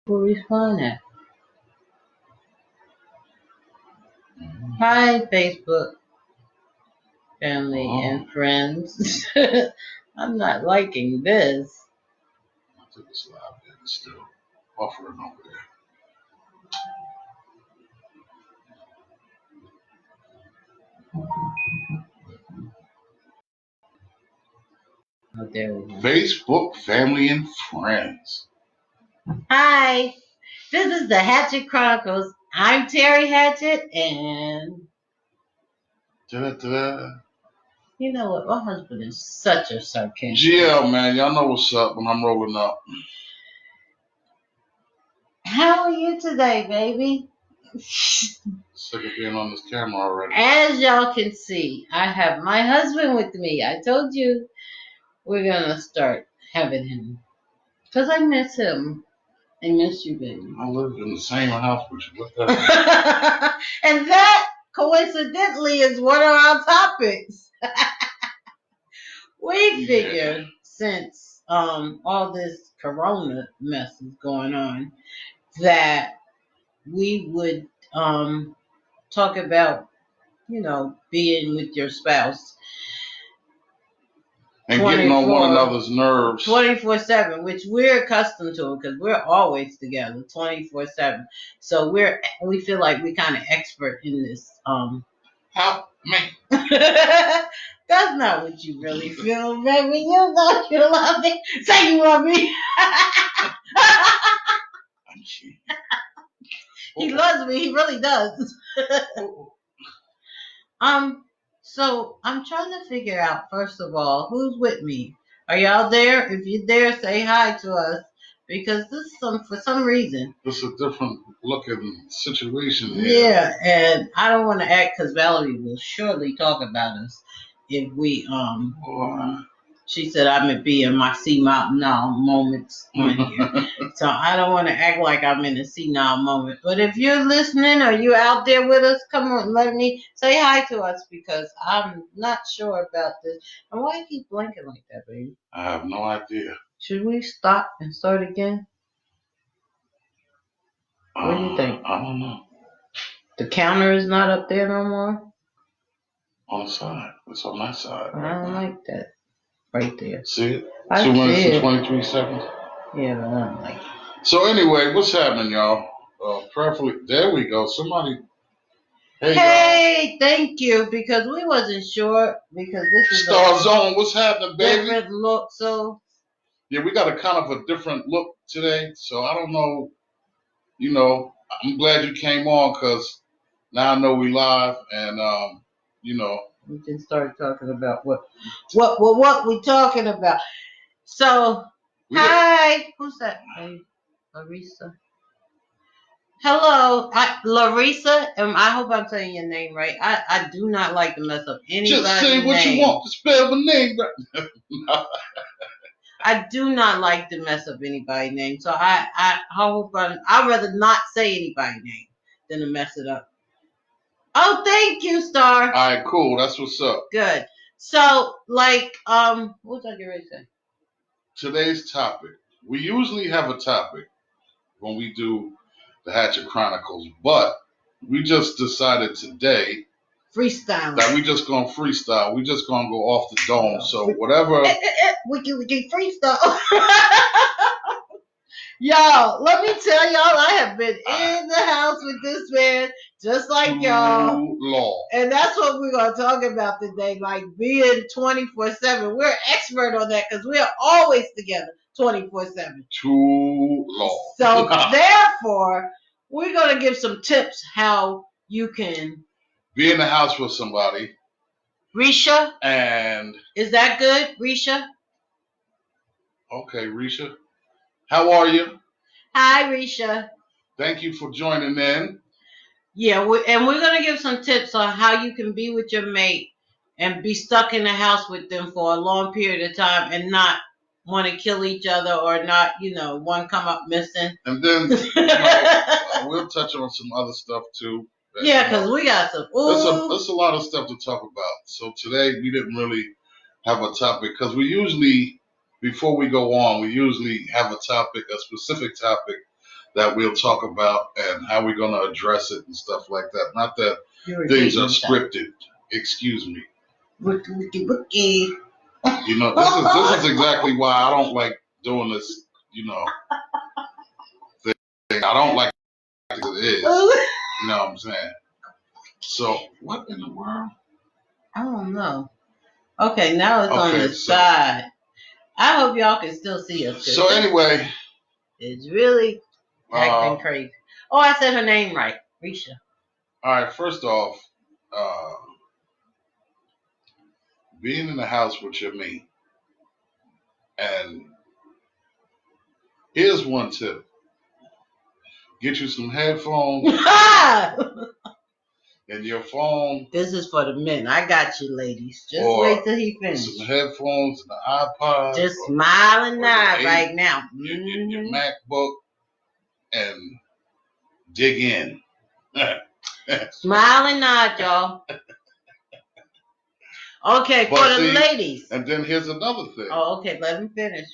People respond at. Hi, Facebook family and friends. I'm not liking this. I took a slide there. It's still buffering over there. Oh, there we go. Facebook family and friends. Hi, this is the Hatchett Chronicles. I'm Terri Hatchett, and Da-da-da-da. you know what? My husband is such a sarcastic. GL, man, y'all know what's up when I'm rolling up. How are you today, baby? Sick of being on this camera already. As y'all can see, I have my husband with me. I told you we're gonna start having him because I miss him. I miss you, baby. I live in the same house with you. What the And that coincidentally is one of our topics. We figured since all this corona mess is going on that we would talk about, being with your spouse and getting on one another's nerves 24/7, which we're accustomed to because we're always together 24/7. So we feel like we're kind of expert in this. Help me. That's not what you really feel, baby. You know you love me. Say you love me. He loves me. He really does. So I'm trying to figure out, first of all, who's with me. Are y'all there? If you're there, say hi to us. Because this is for some reason. This is a different looking situation here. Yeah, and I don't want to act because Valerie will surely talk about us if we she said I'm gonna be in my senile moments on here. So I don't want to act like I'm in a senile moment. But if you're listening or you're out there with us, come on, let me say hi to us because I'm not sure about this. And why you keep blinking like that, baby? I have no idea. Should we stop and start again? What do you think? I don't know. The counter is not up there no more? On the side. It's on that side. I don't like that. Right there. See it? I 2 minutes see and it. 23 seconds. Yeah, but I don't like it. So anyway, what's happening, y'all? Prayerfully, there we go. Somebody. Hey, thank you, because we wasn't sure because this is Star Zone. What's happening, baby? Different look, so yeah, we got a kind of a different look today. So I don't know. You know, I'm glad you came on because now I know we live and you know. We can start talking about what we talking about. So, hi, who's that? Hey, Larissa. Hello, Larissa, and I hope I'm saying your name right. I do not like to mess up anybody's name. Just say what you want to spell the name right. I do not like to mess up anybody's name, so I hope I'd rather not say anybody's name than to mess it up. Oh, thank you, Star. All right, cool. That's what's up. Good. So, what was I getting ready to say? Today's topic. We usually have a topic when we do the Hatchett Chronicles, but we just decided today freestyle that we just gonna freestyle. We just gonna go off the dome. So whatever. We can freestyle. Y'all, let me tell y'all, I have been in the house with this man, just like y'all. Long. And that's what we're going to talk about today, like being 24/7. We're expert on that because we are always together 24/7. Too long. So, therefore, we're going to give some tips how you can be in the house with somebody. Risha? And is that good, Risha? Okay, Risha. How are you? Hi, Risha. Thank you for joining in. Yeah, and we're going to give some tips on how you can be with your mate and be stuck in the house with them for a long period of time and not want to kill each other or not, one come up missing. And then we'll touch on some other stuff too. Yeah, because we got some. There's a lot of stuff to talk about. So today we didn't really have a topic because we usually, before we go on, we usually have a topic, a specific topic that we'll talk about and how we're going to address it and stuff like that. Not that things are scripted. Excuse me. Wookie. You know, this is exactly why I don't like doing this, thing. I don't like it as it is. You know what I'm saying? So, what in the world? I don't know. Okay, now it's on the side. I hope y'all can still see us. So anyway. It's really acting crazy. Oh, I said her name right. Risha. All right, first off, being in the house with your mate, and here's one tip. Get you some headphones and your phone. This is for the men. I got you, ladies. Just wait till he finishes. Some headphones and an iPod. Just smile and nod right now. Your MacBook and dig in. Smile and nod, y'all. Okay, but for the ladies. And then here's another thing. Oh, okay. Let me finish.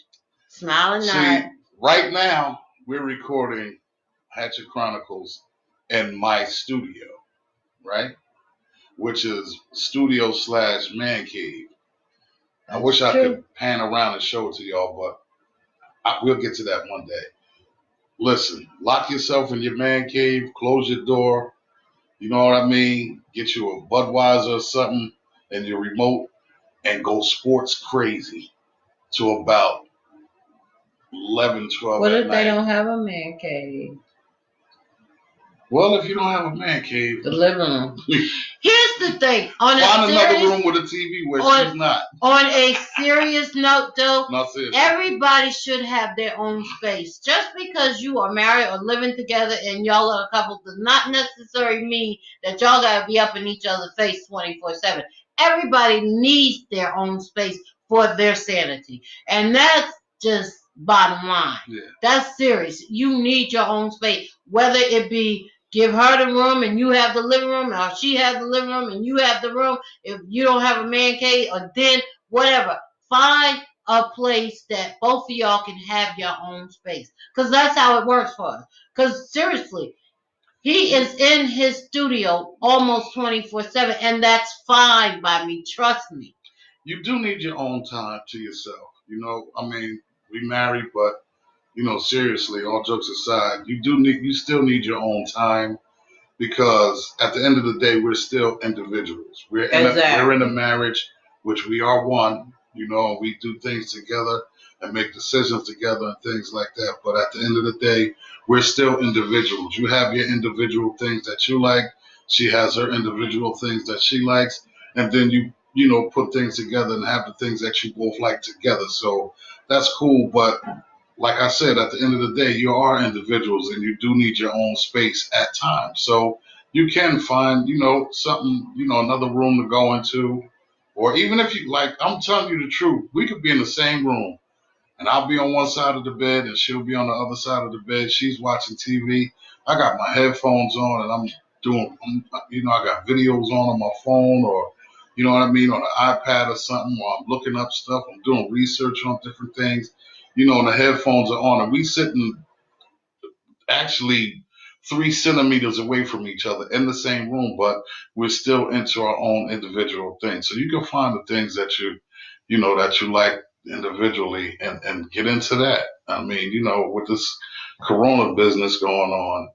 Smile and nod. Right now, we're recording Hatchett Chronicles in my studio, right? Which is studio / man cave. I wish I could pan around and show it to y'all, but we'll get to that one day. Listen, lock yourself in your man cave, close your door, you know what I mean? Get you a Budweiser or something and your remote and go sports crazy to about 11, 12 What at if night. they don't have a man cave? Well, if you don't have a man cave, the living room. Here's the thing. Find another room with a TV where she's not. On a serious note, though, everybody should have their own space. Just because you are married or living together and y'all are a couple does not necessarily mean that y'all gotta be up in each other's face 24/7. Everybody needs their own space for their sanity, and that's just bottom line. Yeah. That's serious. You need your own space, whether it be give her the room and you have the living room, or she has the living room and you have the room. If you don't have a man cave, or then whatever, find a place that both of y'all can have your own space. Because that's how it works for us. Because seriously, he is in his studio almost 24/7, and that's fine by me. Trust me. You do need your own time to yourself. I mean, we married, but seriously, all jokes aside, you still need your own time, because at the end of the day, we're still individuals. We're in a marriage, which we are one, we do things together and make decisions together and things like that. But at the end of the day, we're still individuals. You have your individual things that you like. She has her individual things that she likes. And then you put things together and have the things that you both like together. So that's cool. But like I said, at the end of the day, you are individuals and you do need your own space at times. So you can find, something, another room to go into. Or even if you like, I'm telling you the truth, we could be in the same room and I'll be on one side of the bed and she'll be on the other side of the bed. She's watching TV. I got my headphones on and I got videos on my phone, or, you know what I mean, on an iPad or something, or I'm looking up stuff. I'm doing research on different things, and the headphones are on and we sitting actually 3 centimeters away from each other in the same room, but we're still into our own individual things. So you can find the things that that you like individually and get into that. I mean, with this Corona business going on,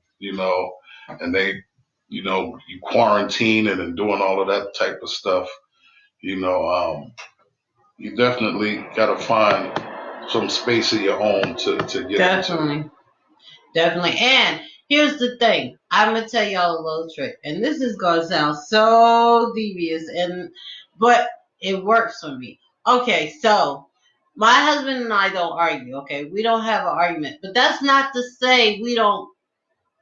and they, you quarantine and doing all of that type of stuff, you definitely got to find some space of your own to get into. Definitely. And here's the thing. I'm going to tell y'all a little trick. And this is going to sound so devious, but it works for me. Okay, so my husband and I don't argue, okay? We don't have an argument. But that's not to say we don't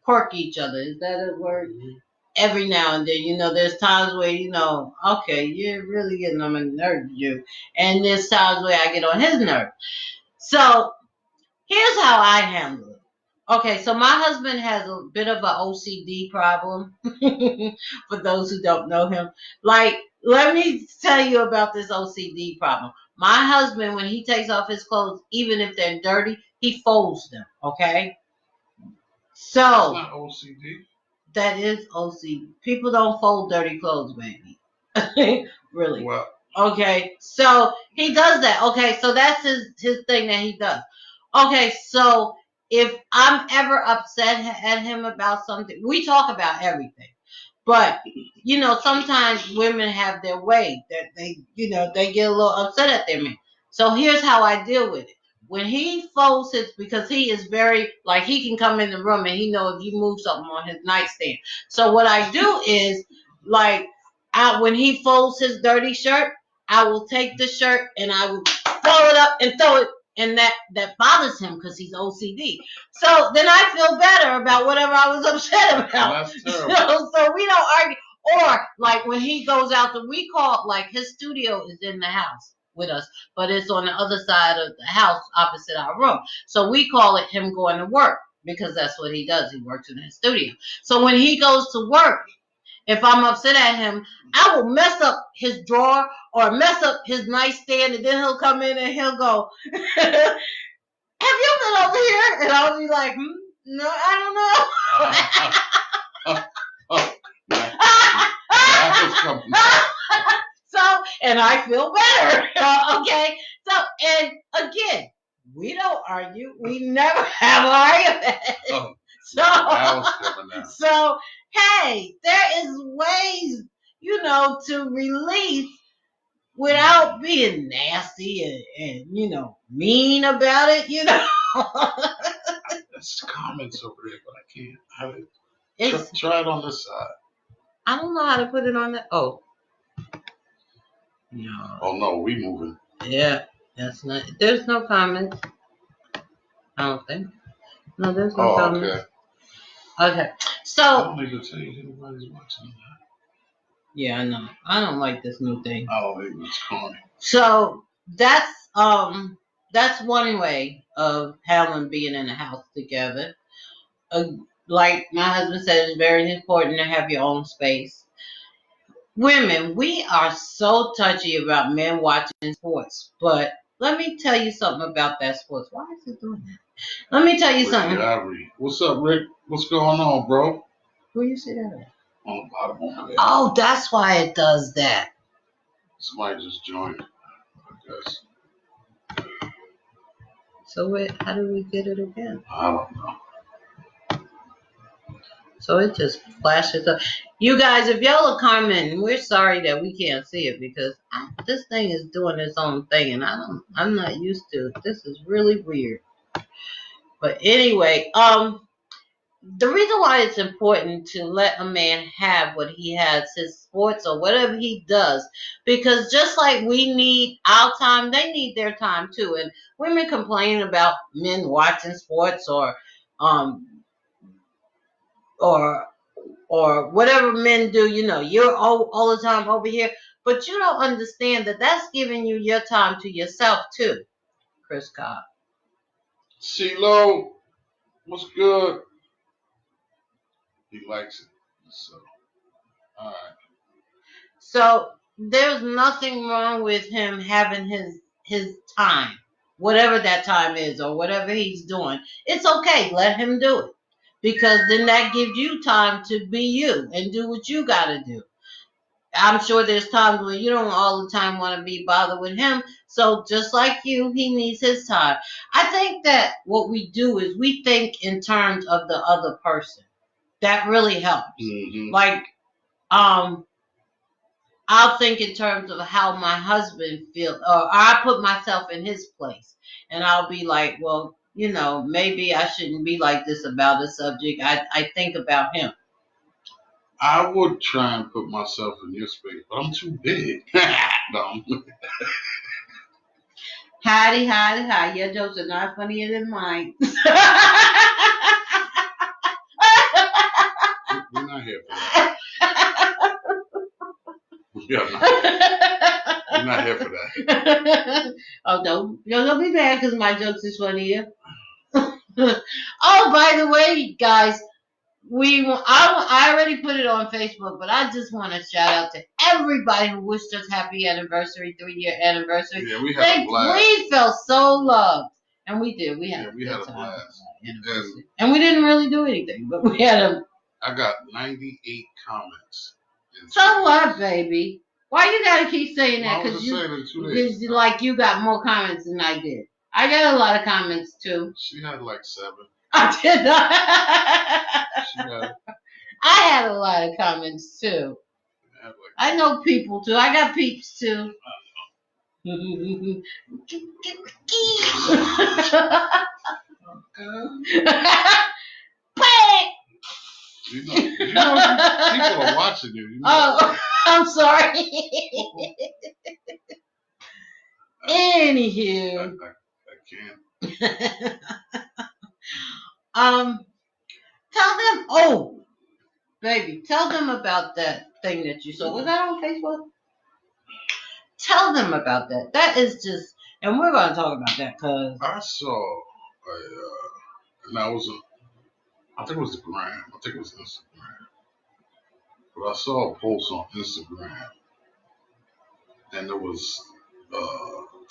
quirk each other. Is that a word? Mm-hmm. Every now and then, there's times where, okay, you're really getting on my nerves, you. And there's times where I get on his nerves. So here's how I handle it. Okay, so my husband has a bit of an OCD problem. For those who don't know him. Like, let me tell you about this OCD problem. My husband, when he takes off his clothes, even if they're dirty, he folds them, okay? So that's not OCD. That is OCD. People don't fold dirty clothes, baby. Really. Well, Okay, so he does that. Okay, so that's his thing that he does. Okay, so if I'm ever upset at him about something, we talk about everything. But sometimes women have their way that they get a little upset at their man. So here's how I deal with it. When he folds because he is very like he can come in the room and he know if you move something on his nightstand. So what I do is like when he folds his dirty shirt, I will take the shirt and I will fold it up and throw it, and that bothers him because he's OCD. So then I feel better about whatever I was upset about. that's terrible. So we don't argue. Or like when he goes out we call like his studio is in the house with us, but it's on the other side of the house opposite our room. So we call it him going to work because that's what he does. He works in his studio. So when he goes to work, if I'm upset at him, I will mess up his drawer or mess up his nightstand, and then he'll come in and he'll go, "Have you been over here?" And I'll be like, "No, I don't know." So, and I feel better. Okay. So, and again, we don't argue. We never have arguments. So, hey, there is ways, to release without being nasty and mean about it, There's comments over there, but I can't. Try it on this side. I don't know how to put it on the. Oh. No. Oh no, we moving. Yeah, that's not. There's no comments. I don't think. No, there's no comments. Okay. So. I don't even tell you anybody's watching that. Yeah, I know. I don't like this new thing. Oh, it's corny. So that's one way of having being in the house together. Like my husband said, it's very important to have your own space. Women, we are so touchy about men watching sports, but let me tell you something about that sports. Why is it doing that? Let me tell you something. What's up, Rick? What's going on, bro? Where you see that at? On the bottom of my head. Oh, that's why it does that. Somebody just joined, I guess. So how do we get it again? I don't know. So it just flashes up. You guys, if y'all are commenting, we're sorry that we can't see it because this thing is doing its own thing, and I'm not used to it. This is really weird. But anyway, the reason why it's important to let a man have what he has, his sports or whatever he does, because just like we need our time, they need their time too. And women complain about men watching sports or whatever men do, you're all the time over here, but you don't understand that that's giving you your time to yourself too, Chris Cobb. CeeLo, what's good? He likes it. So, all right. So there's nothing wrong with him having his time, whatever that time is or whatever he's doing. It's okay. Let him do it. Because then that gives you time to be you and do what you got to do. I'm sure there's times where you don't all the time want to be bothered with him. So just like you, he needs his time. I think that what we do is we think in terms of the other person. That really helps. Mm-hmm. Like, I'll think in terms of how my husband feels, or I put myself in his place. And I'll be like, well, maybe I shouldn't be like this about a subject. I think about him. I would try and put myself in your space, but I'm too big. No. Howdy. Your jokes are not funnier than mine. We're not here for that. We're not here for that. Oh, don't be mad because my jokes is funnier. Oh, by the way, guys, I already put it on Facebook, but I just want to shout out to everybody who wished us happy anniversary, 3-year anniversary. Yeah, we had a blast. We felt so loved, and we did. We had a blast. anniversary. And we didn't really do anything, but we had a... I got 98 comments. So what, baby? Why you gotta keep saying that? Because you like you got more comments than I did. I got a lot of comments too. She had like 7. I did not. She had. I had a lot of comments too. I know people too. I got peeps too. You know, people are watching you. Oh, I'm sorry. Anywho, I can't. Tell them. Oh, baby, tell them about that thing that you saw. Was that on Facebook? Tell them about that. That is just, and we're going to talk about that because I saw, and I was, I think it was the gram. I think it was Instagram. But I saw a post on Instagram, and there was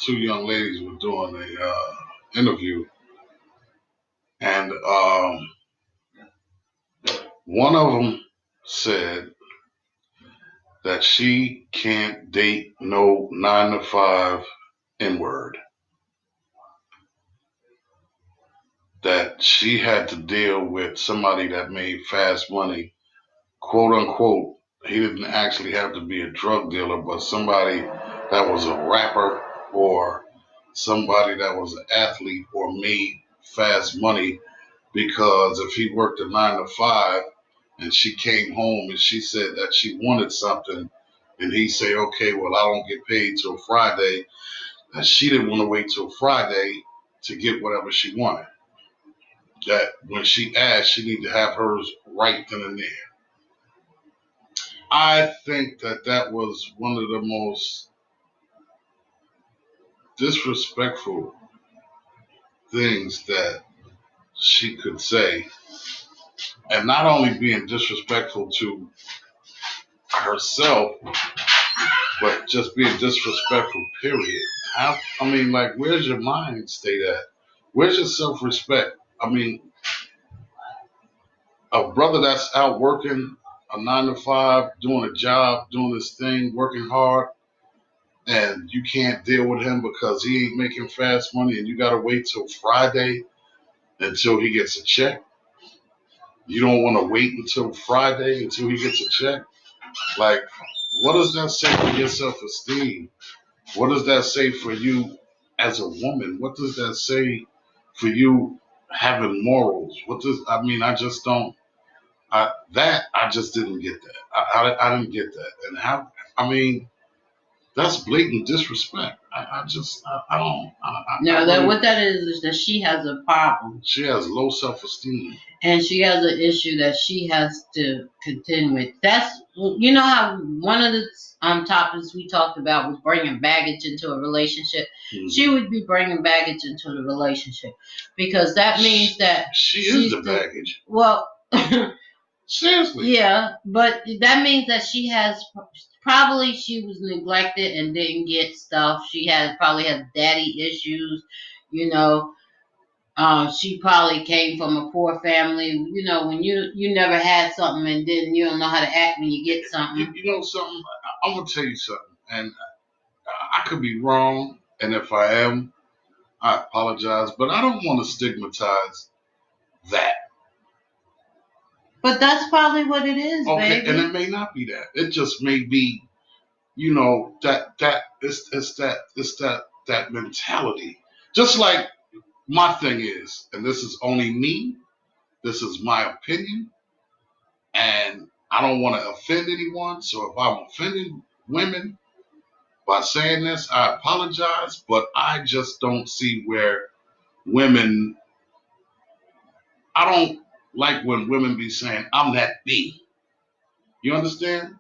2 young ladies were doing a interview, and one of them said that she can't date no 9-to-5 N-word. That she had to deal with somebody that made fast money, quote unquote. He didn't actually have to be a drug dealer, but somebody that was a rapper or somebody that was an athlete or made fast money, because if he worked a 9-to-5 and she came home and she said that she wanted something and he say, okay, well, I don't get paid till Friday, and she didn't want to wait till Friday to get whatever she wanted. That when she asked, she needed to have hers right then and there. I think that was one of the most disrespectful things that she could say. And not only being disrespectful to herself, but just being disrespectful, period. I mean, like, where's your mind state at? Where's your self-respect? I mean, a brother that's out working a 9-to-5, doing a job, doing his thing, working hard, and you can't deal with him because he ain't making fast money and you got to wait till Friday until he gets a check. You don't want to wait until Friday until he gets a check. Like, what does that say for your self-esteem? What does that say for you as a woman? What does that say for you having morals? I mean, I just don't, I just didn't get that. I didn't get that. And how, I mean, that's blatant disrespect. I don't. No, what that is that she has a problem. She has low self-esteem. And she has an issue that she has to contend with. That's, you know how one of the topics we talked about was bringing baggage into a relationship. Mm-hmm. She would be bringing baggage into the relationship because that means that she is the baggage. Well, seriously. Yeah, but that means that she has probably she was neglected and didn't get stuff. She probably has daddy issues, you know. She probably came from a poor family. You know, when you never had something and then you don't know how to act when you get something. You know something? I'm gonna tell you something, and I could be wrong, and if I am, I apologize. But I don't want to stigmatize that. But that's probably what it is, okay, baby. And it may not be that. It just may be, you know, that it's that mentality. Just like my thing is, and this is only me. This is my opinion, and I don't want to offend anyone. So if I'm offending women by saying this, I apologize. But I just don't see where women. I don't like when women be saying, "I'm that B." You understand?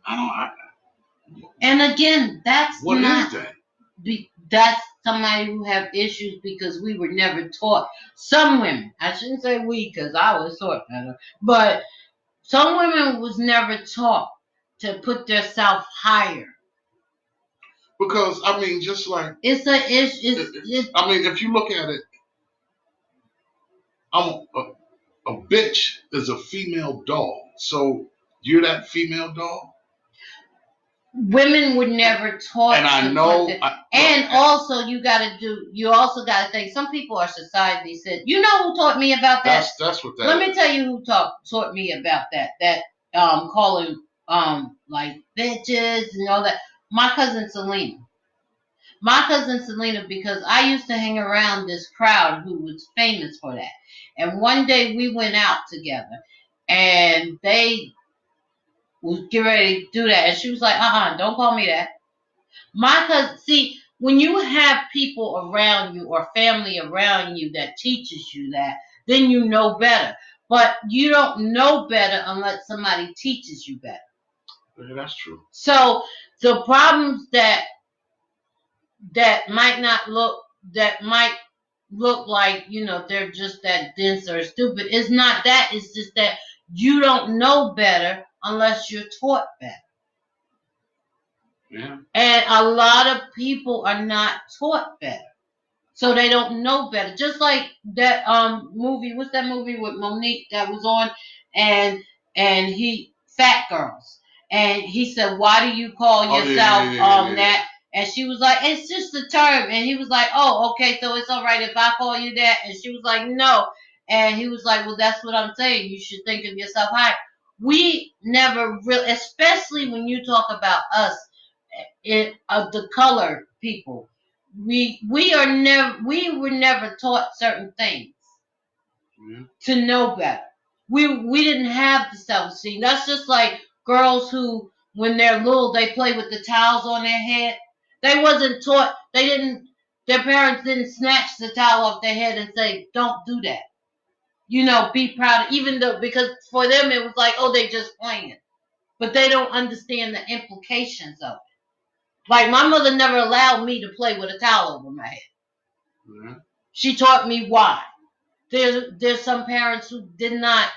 And again, that's what not. Is that? That's somebody who have issues because we were never taught. Some women, I shouldn't say we because I was taught better, but some women was never taught to put themselves higher. Because I mean, just like it's a issue. I mean, if you look at it, A bitch is a female dog. So you're that female dog. Women were never taught And I to know. put that. And also, you also got to think, some people are society said, you know who taught me about that? That's what that Let is. me tell you who taught me about that. That calling like bitches and all that. My cousin Selena. My cousin Selena, because I used to hang around this crowd who was famous for that. And one day we went out together and they was getting ready to do that. And she was like, don't call me that. My cousin, see, when you have people around you or family around you that teaches you that, then you know better. But you don't know better unless somebody teaches you better. Yeah, that's true. So the problems that might look like, they're just that dense or stupid. It's not that. It's just that you don't know better unless you're taught better. Yeah. And a lot of people are not taught better. So they don't know better. Just like that movie, what's that movie with Monique that was on, and he Fat Girls. And he said, why do you call yourself that? And she was like, it's just a term. And he was like, oh, okay, so it's all right if I call you that? And she was like, no. And he was like, well, that's what I'm saying. You should think of yourself high. We never really, especially when you talk about us, the colored people, we were never taught certain things to know better. We didn't have the self-esteem. That's just like girls who, when they're little, they play with the towels on their head. They wasn't taught. Their parents didn't snatch the towel off their head and say, "Don't do that." Be proud. Even though, because for them it was like, "Oh, they just playing," but they don't understand the implications of it. Like, my mother never allowed me to play with a towel over my head. Mm-hmm. She taught me why. There's some parents who did not,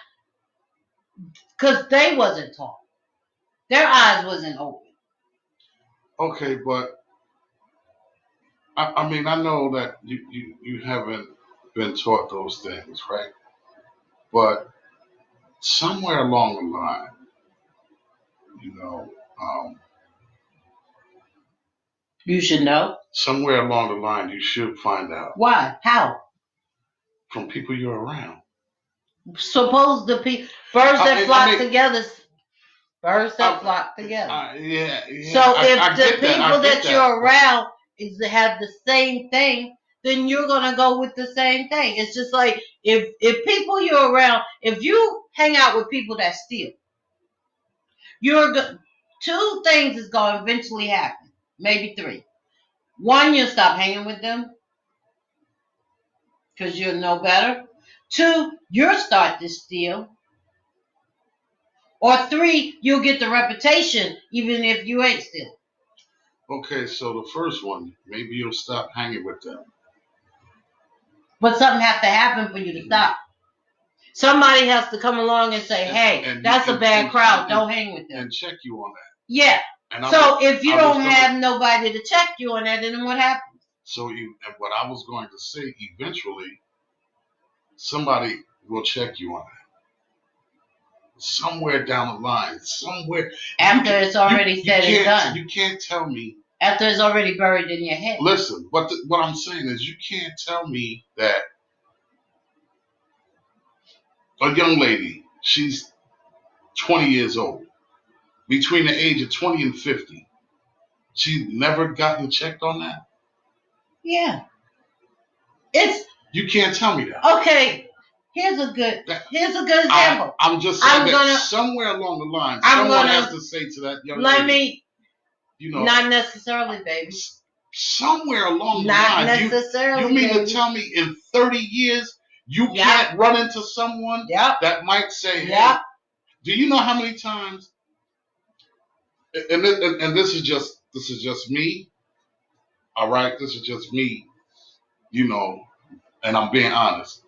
because they wasn't taught. Their eyes wasn't open. Okay, but I mean, I know that you haven't been taught those things, right? But somewhere along the line, you should know. Somewhere along the line, you should find out. Why? How? From people you're around. Suppose the birds that flock together. Birds that flock together. Yeah. So if the people that you're around have the same thing, then you're gonna go with the same thing. It's just like if people you're around, if you hang out with people that steal, two things is gonna eventually happen, maybe three. One, you'll stop hanging with them because you'll know better. Two, you'll start to steal. Or three, you'll get the reputation even if you ain't stealing. Okay, so the first one, maybe you'll stop hanging with them. But something has to happen for you to stop. Somebody has to come along and say, hey, that's a bad crowd. Don't hang with them. And check you on that. Yeah. So if you don't have nobody to check you on that, then what happens? So and what I was going to say, eventually, somebody will check you on that. Somewhere down the line. Somewhere. After it's already said and done. You can't tell me. After it's already buried in your head. Listen, but what I'm saying is you can't tell me that a young lady, she's 20 years old, between the age of 20 and 50, she's never gotten checked on that? Yeah. You can't tell me that. Okay. Here's a good example. I'm just saying that somewhere along the line, someone has to say to that young lady. Not necessarily, baby. Somewhere along the line. Not necessarily. You mean to tell me in 30 years you can't run into someone that might say, hey, do you know how many times? And this is just me. All right, this is just me. And I'm being honest.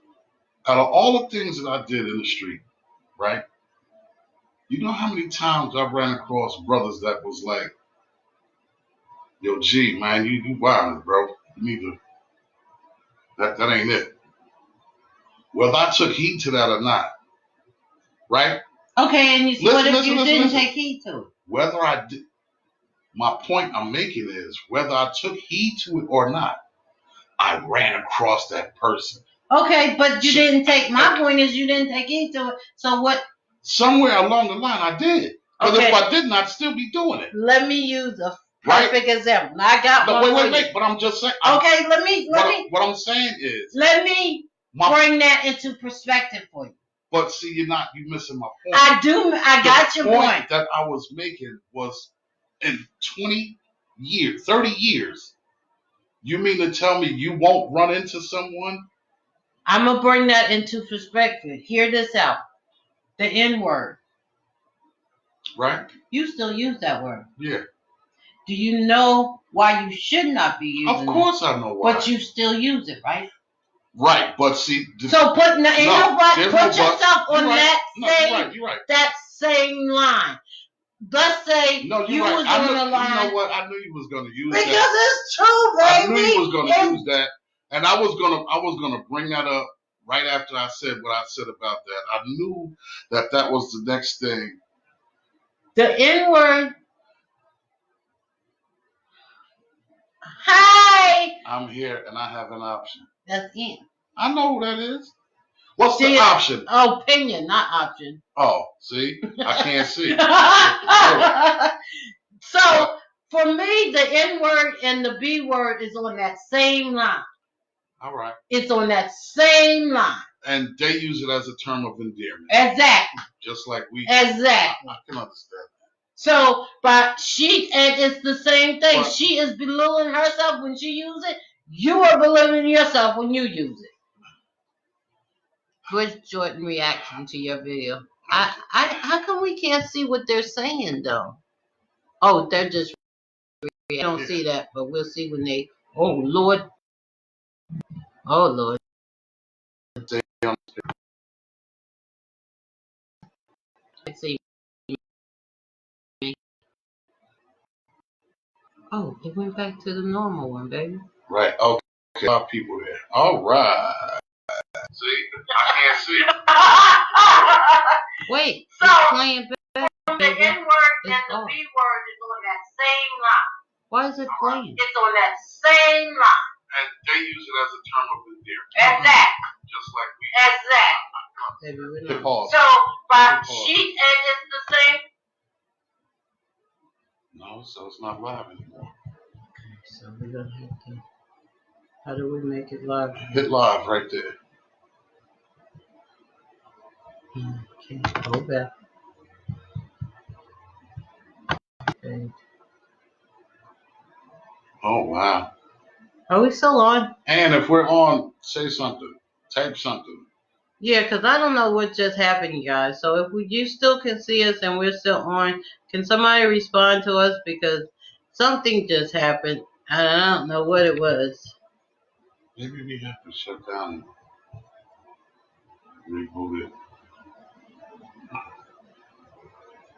Out of all the things that I did in the street, right? You know how many times I ran across brothers that was like, yo, G, man, you wildin', bro. You need to, that ain't it. whether I took heed to that or not, right? Okay, and what if you didn't take heed to it? Whether I did, my point I'm making is whether I took heed to it or not, I ran across that person. Okay, but you didn't take. My point is you didn't take heed to it. So what? Somewhere along the line, I did. Because if I didn't, I'd still be doing it. Let me use a perfect example. Now, I got one. Wait. But I'm just saying. Okay, let me. What I'm saying is. Let me bring that into perspective for you. But see, you're missing my point. I do. I got your point. The point that I was making was in 20 years, 30 years. You mean to tell me you won't run into someone? I'm going to bring that into perspective. Hear this out. The N word. Right. You still use that word. Yeah. Do you know why you should not be using it? Of course I know why. But you still use it, right? Right, but see. So put yourself on that same line. Let's say you was on the line. You know what? I knew you was gonna use that. Because it's true, baby. I knew you was gonna use that, and I was gonna bring that up right after I said what I said about that. I knew that was the next thing. The N word. Hi. I'm here, and I have an option. That's N. I know who that is. What's the option? Opinion, not option. Oh, see? I can't see. So, for me, the N word and the B word is on that same line. All right. It's on that same line. And they use it as a term of endearment. Exactly. Just like we. Exactly. I can understand. So, and it's the same thing. But she is belittling herself when she uses it. You are belittling yourself when you use it. Good Jordan reaction to your video. How come we can't see what they're saying though? Oh, they're just. I don't see that, but we'll see when they. Oh Lord. Oh Lord. See. Oh, it went back to the normal one, baby. Right. Okay. A lot of people there. All right. See, I can't see. Wait, it's playing back. The N word and the B word is on that same line. Why is it playing? It's on that same line. And they use it as a term of endearment. Exactly. Just like we. Exactly. Pause. So, but and it's the same. No, so it's not live anymore. Okay, so we're gonna have to. How do we make it live? Hit live right there. Okay, go back. Okay. Oh wow. Are we still on? And if we're on, say something. Type something. Yeah, because I don't know what just happened, you guys. So if you still can see us and we're still on, can somebody respond to us? Because something just happened and I don't know what it was. Maybe we have to shut down and reboot it.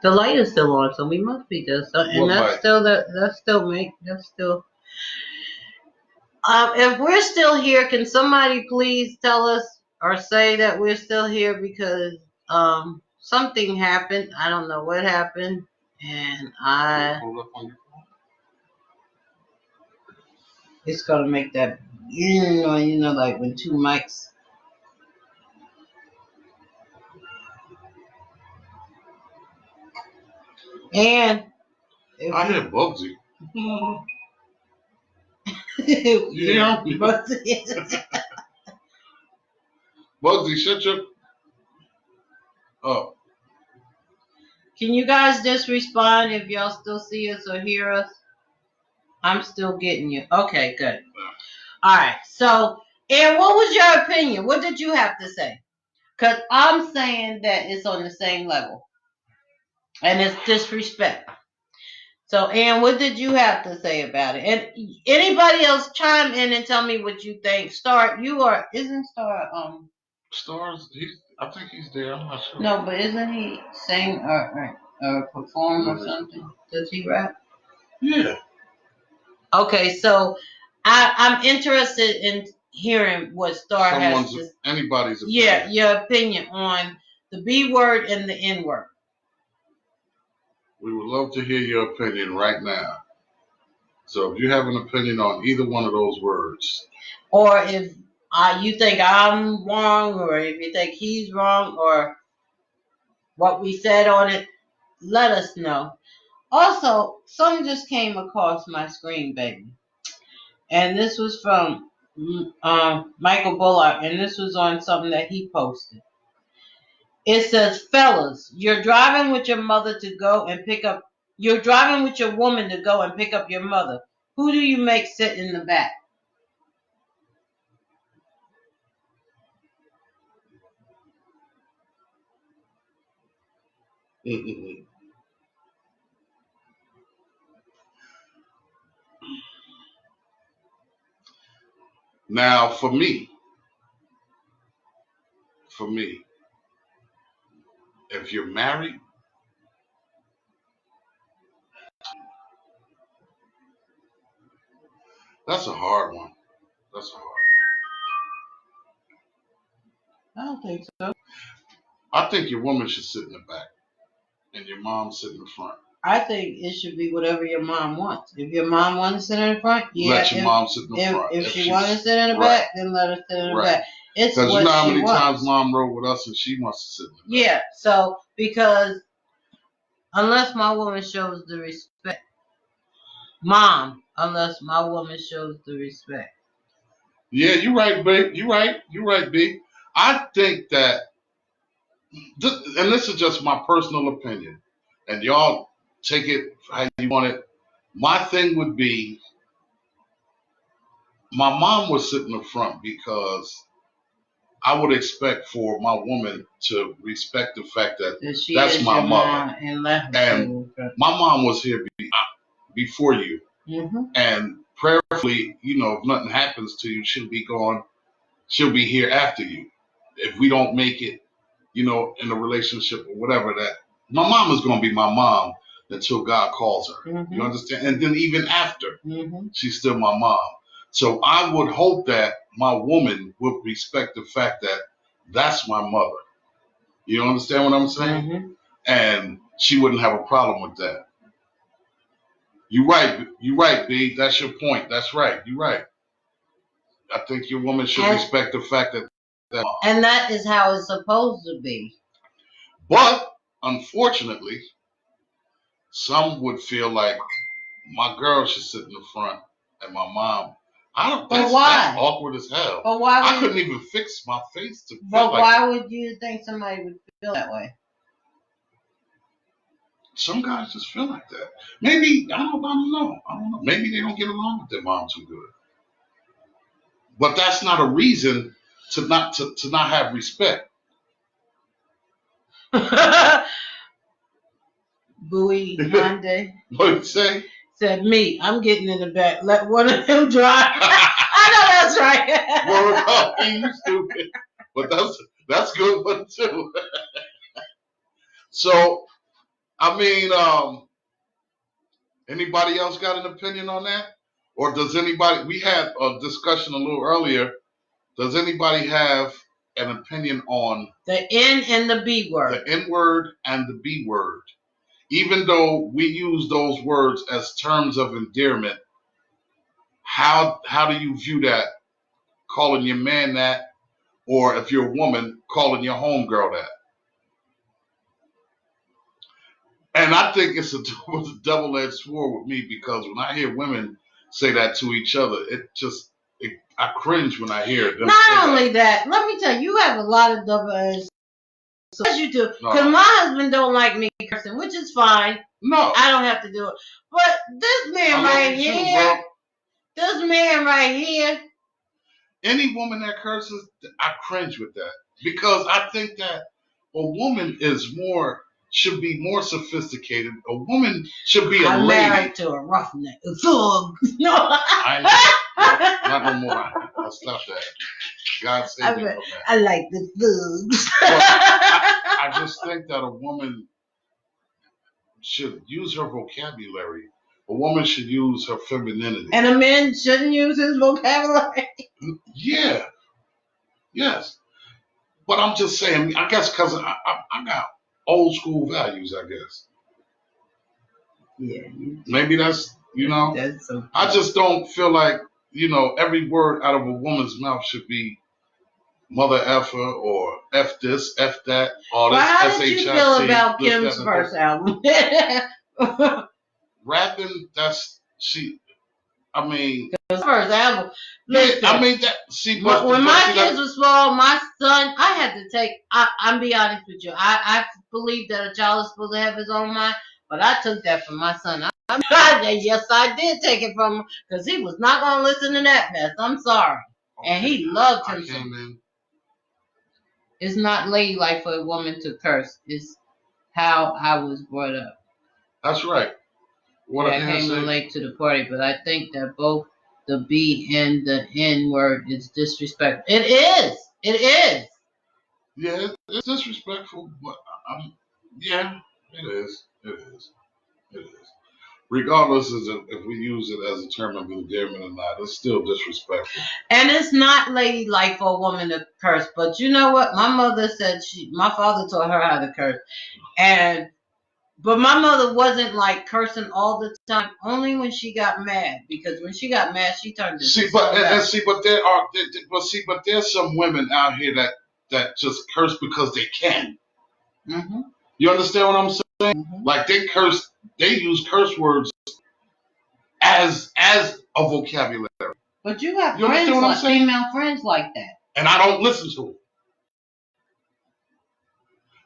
The light is still on, so we must be just. And that's still. If we're still here, can somebody please tell us or say that we're still here because something happened. I don't know what happened, and it's gonna make that like when two mics. And I hear Bugsy. Yeah, Bugsy, shut your. Oh. Can you guys just respond if y'all still see us or hear us? I'm still getting you. Okay, good. All right. So, and what was your opinion? What did you have to say? Because I'm saying that it's on the same level. And it's disrespect. So, Ann, what did you have to say about it? And anybody else chime in and tell me what you think. Star, isn't Star, Stars, I think he's there. I'm not sure. No, but isn't he sing or perform or something? Does he rap? Yeah. Okay, so I'm interested in hearing what Star has to. Anybody's opinion. Yeah, your opinion on the B word and the N word. We would love to hear your opinion right now. So if you have an opinion on either one of those words, or if you think I'm wrong, or if you think he's wrong, or what we said on it, let us know. Also, something just came across my screen, baby. And this was from Michael Bullock, and this was on something that he posted. It says, fellas, you're driving with your mother to go and pick up, you're driving with your woman to go and pick up your mother. Who do you make sit in the back? now for me, if you're married, that's a hard one. I don't think so. I think your woman should sit in the back and your mom sit in the front. I think it should be whatever your mom wants. If your mom wants to sit in the front, yeah. Let your mom sit in the front. If she wants to sit in the back, then let her sit in the back. It's what she wants. Because you know how many times mom rode with us and she wants to sit in the back. Yeah, so because unless my woman shows the respect. Unless my woman shows the respect. Yeah, you're right, babe. You're right, B. I think that, and this is just my personal opinion, and y'all take it how you want it. My thing would be, my mom would sit in the front because I would expect for my woman to respect the fact that that's my mother. And my mom was here before you. Mm-hmm. And prayerfully, if nothing happens to you, she'll be here after you. If we don't make it, in a relationship or whatever, that my mom is going to be my mom until God calls her. Mm-hmm. You understand? And then even after, mm-hmm. she's still my mom. So I would hope that my woman would respect the fact that that's my mother. You understand what I'm saying? Mm-hmm. And she wouldn't have a problem with that. You're right, B. That's your point. That's right. You're right. I think your woman should respect the fact that and that is how it's supposed to be. But unfortunately, some would feel like my girl should sit in the front and my mom. That's awkward as hell. But why? I couldn't even fix my face to. But why would you think somebody would feel that way? Some guys just feel like that. Maybe I don't know. Maybe they don't get along with their mom too good. But that's not a reason to not have respect. Bowie Monday. What'd you say? Said me. I'm getting in the back. Let one of them drive. I know that's right. Well, you stupid. But that's good one too. So, I mean, anybody else got an opinion on that? Or does anybody? We had a discussion a little earlier. Does anybody have an opinion on the N and the B word? The N word and the B word. Even though we use those words as terms of endearment, how do you view that? Calling your man that, or if you're a woman, calling your homegirl that? And I think it's a double-edged sword with me, because when I hear women say that to each other, I cringe when I hear it. Not only that, let me tell you, you have a lot of double-edged. Yes, you do. Because my husband don't like me cursing, which is fine. No. I don't have to do it. But this man right here. Any woman that curses, I cringe with that. Because I think that a woman should be more sophisticated. A woman should be I'm lady. I'm married to a roughneck. A thug. No. Not no more. I'll stop that. God save me from that. I like the thugs. I just think that a woman should use her vocabulary A woman should use her femininity. And a man shouldn't use his vocabulary. Yeah, yes. But I'm just saying, I guess because I got old school values, I guess. Yeah. Maybe that's, That's so cool. I just don't feel like, every word out of a woman's mouth should be mother effer or F this, F that, all this, how did you feel about Kim's first album? Rapping, I mean, His first album. Listen, I mean that. When my kids were small, my son, I had to take. I'm be honest with you. I believe that a child is supposed to have his own mind, but I took that from my son. Yes, I did take it from him because he was not gonna listen to that mess. I'm sorry, and he loved him. It's not ladylike for a woman to curse. It's how I was brought up. That's right. I came late to the party, but I think that both the B and the N word is disrespectful. It is. It is. Yeah, it's disrespectful, but yeah, it is. It is. It is. Regardless if we use it as a term of endearment or not, it's still disrespectful. And it's not ladylike for a woman to curse, but you know what? My mother said my father taught her how to curse, but my mother wasn't like cursing all the time. Only when she got mad, because when she got mad, she turned it. But there's some women out here that just curse because they can. Mm-hmm. You understand what I'm saying? Mm-hmm. Like they use curse words as a vocabulary. But you have friends female friends like that, and I don't listen to them.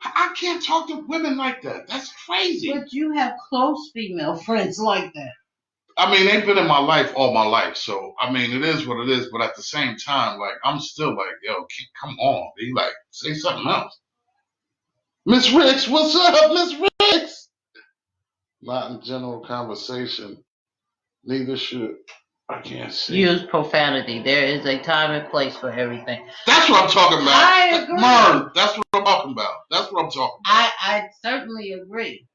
I can't talk to women like that. That's crazy. But you have close female friends like that. I mean, they've been in my life all my life, so I mean, it is what it is. But at the same time, like I'm still like, yo, come on, be like, say something else. Miss Ricks, what's up, Miss Ricks? Not in general conversation. Neither should. I can't see. Use profanity. There is a time and place for everything. That's what I'm talking about. I agree. Mern, that's what I'm talking about. That's what I'm talking about. I certainly agree.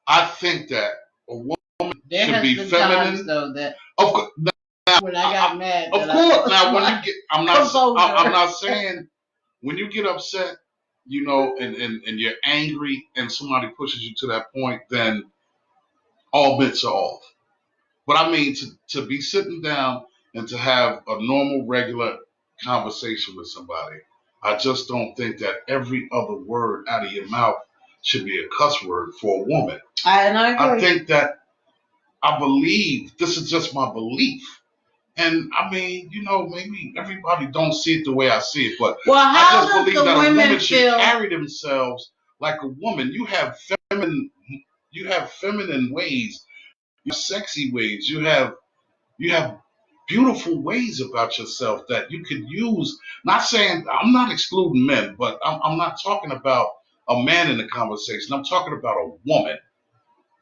I think that a woman should be feminine. Times, though, that of course, now, when I got mad. Of course. Now, when you get, I'm not saying when you get upset, and you're angry, and somebody pushes you to that point, then all bets are off. But I mean, to be sitting down and to have a normal, regular conversation with somebody, I just don't think that every other word out of your mouth should be a cuss word for a woman. And I agree. I think that I believe, this is just my belief. And I mean, maybe everybody don't see it the way I see it, but I just believe that a woman should carry themselves like a woman. You have feminine ways. You have sexy ways. You have beautiful ways about yourself that you could use. Not saying, I'm not excluding men, but I'm not talking about a man in the conversation. I'm talking about a woman.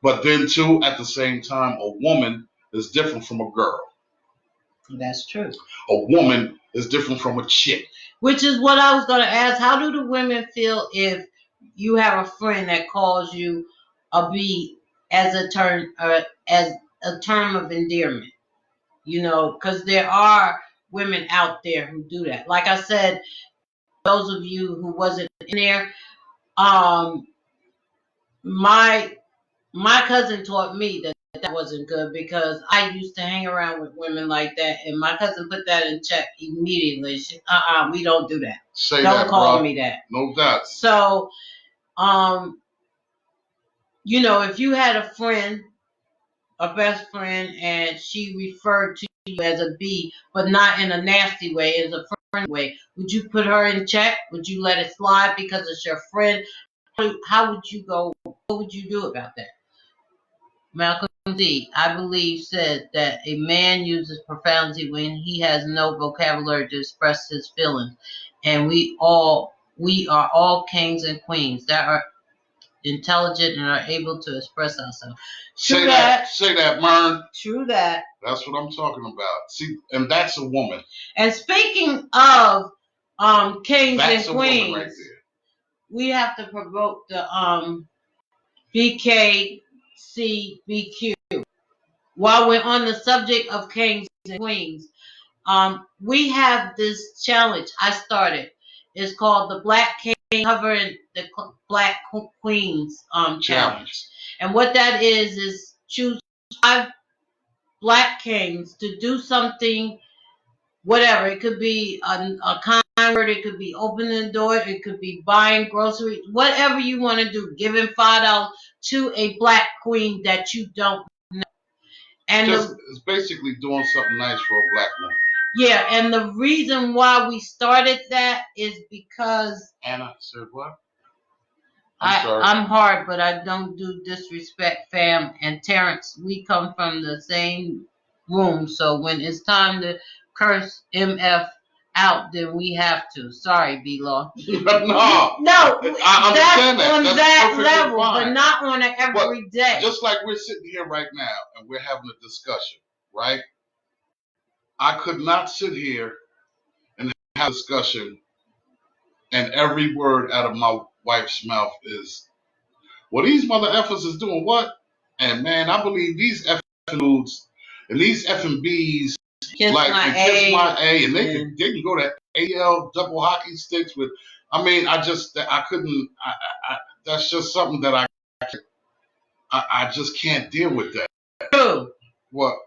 But then too, at the same time, a woman is different from a girl. That's true. A woman is different from a chick. Which is what I was going to ask. How do the women feel if you have a friend that calls you a B as a term of endearment? Because there are women out there who do that. Like I said, those of you who wasn't in there, my cousin taught me that wasn't good, because I used to hang around with women like that, and my cousin put that in check immediately. We don't do that. Don't call me that. No doubt. So, if you had a friend, a best friend, and she referred to you as a B, but not in a nasty way, as a friend way, would you put her in check? Would you let it slide because it's your friend? How would you go? What would you do about that? Malcolm D, I believe, said that a man uses profanity when he has no vocabulary to express his feelings, and we are all kings and queens that are intelligent and are able to express ourselves. Say that, Mern. True that. That's what I'm talking about. See, and that's a woman. And speaking of kings that's and queens, right, we have to provoke the BKCBQ. while we're on the subject of kings and queens, we have this challenge I started. It's called the Black King Covering the Black Queens challenge. And what that is choose 5 Black kings to do something, whatever. It could be a kind word, it could be opening the door, it could be buying groceries, whatever you want to do, giving $5 to a Black queen that you don't know. And it's basically doing something nice for a Black woman. Yeah, and the reason why we started that is because Anna said what? I'm hard, but I don't do disrespect, fam. And Terrence, we come from the same room, so when it's time to curse MF out, then we have to. Sorry, B-Law. No, I understand that. On that's that level, fine. but not on an everyday. Just like we're sitting here right now and we're having a discussion, right? I could not sit here and have a discussion and every word out of my wife's mouth is, well, these mother effers is doing what? And man, I believe these effing dudes and these effing B's kiss my A, and they can go to AL double hockey sticks with. I mean, I couldn't. That's just something that I just can't deal with that. True. What?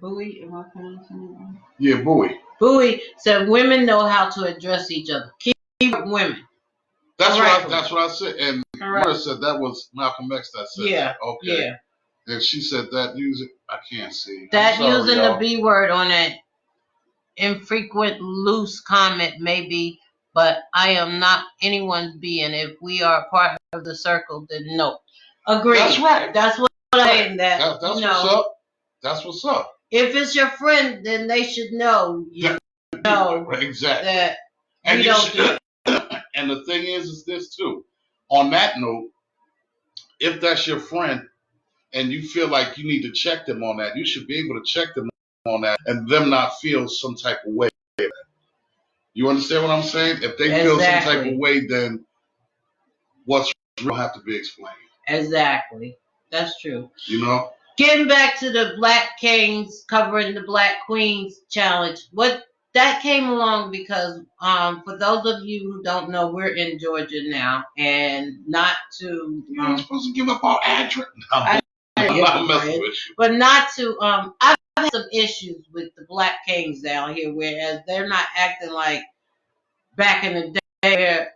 Bowie, am I pronouncing it? Yeah, Bowie. Bowie said women know how to address each other. Keep women. That's what I said. And Murder said that was Malcolm X that said that. Okay. Yeah. And she said that using, I can't see. That using the B word on an infrequent, loose comment maybe, but I am not anyone's being. If we are part of the circle, then no. Agreed. That's right. That's what I'm saying. That's what's up. That's what's up. If it's your friend, then they should know. Exactly. That and we don't do. And the thing is this too. On that note, if that's your friend and you feel like you need to check them on that, you should be able to check them on that and them not feel some type of way. You understand what I'm saying? If they feel some type of way, then what's real have to be explained. Exactly. That's true. You know? Getting back to the Black Kings covering the Black Queens challenge, what that came along because for those of you who don't know, we're in Georgia now, and not to you're not supposed to give up our address. I'm messing with you. But not to I've had some issues with the Black Kings down here, whereas they're not acting like back in the day where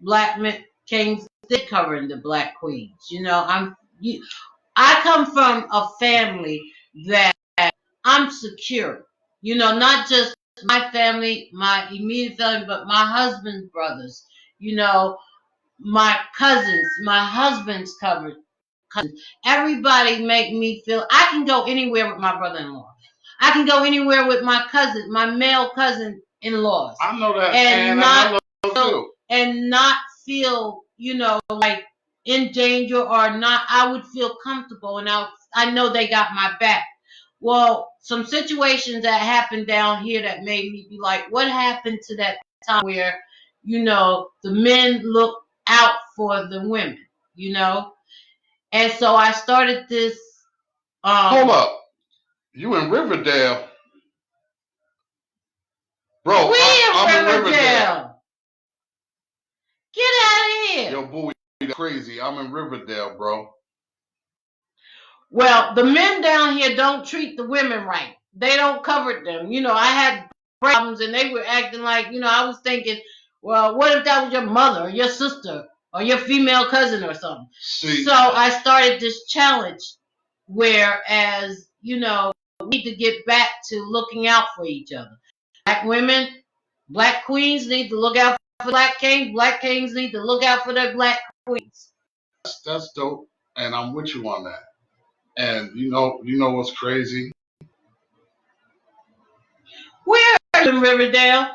Black Kings did covering the Black Queens. You know, I come from a family that I'm secure. You know, not just my family, my immediate family, but my husband's brothers. You know, my cousins, my husband's cousins. Everybody make me feel I can go anywhere with my brother-in-law. I can go anywhere with my cousin, my male cousin-in-laws. I know that, and not feel, you know, like in danger or not. I would feel comfortable, and I know they got my back. Well, some situations that happened down here that made me be like, what happened to that time where, you know, the men look out for the women, you know? And so I started this. Hold up. You in Riverdale? Bro, I'm in Riverdale. Get out of here. Yo, boy, that's crazy. I'm in Riverdale, bro. Well, the men down here don't treat the women right. They don't cover them. You know, I had problems and they were acting like, you know, I was thinking, well, what if that was your mother or your sister or your female cousin or something? So I started this challenge whereas, you know, we need to get back to looking out for each other. Black women, Black queens need to look out for Black kings. Black kings need to look out for their Black queens. That's dope, and I'm with you on that. And you know what's crazy? Where are you in Riverdale?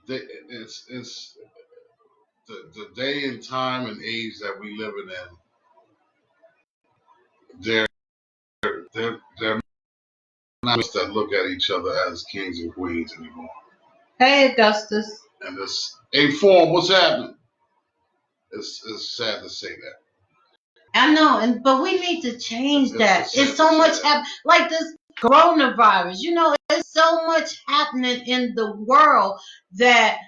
It's the day and time and age that we living in. They're not that look at each other as kings and queens anymore. Hey, Augustus. And this, hey, Form, what's happening? It's sad to say that. I know, but we need to change that. It's so much like this coronavirus. It's so much happening in the world that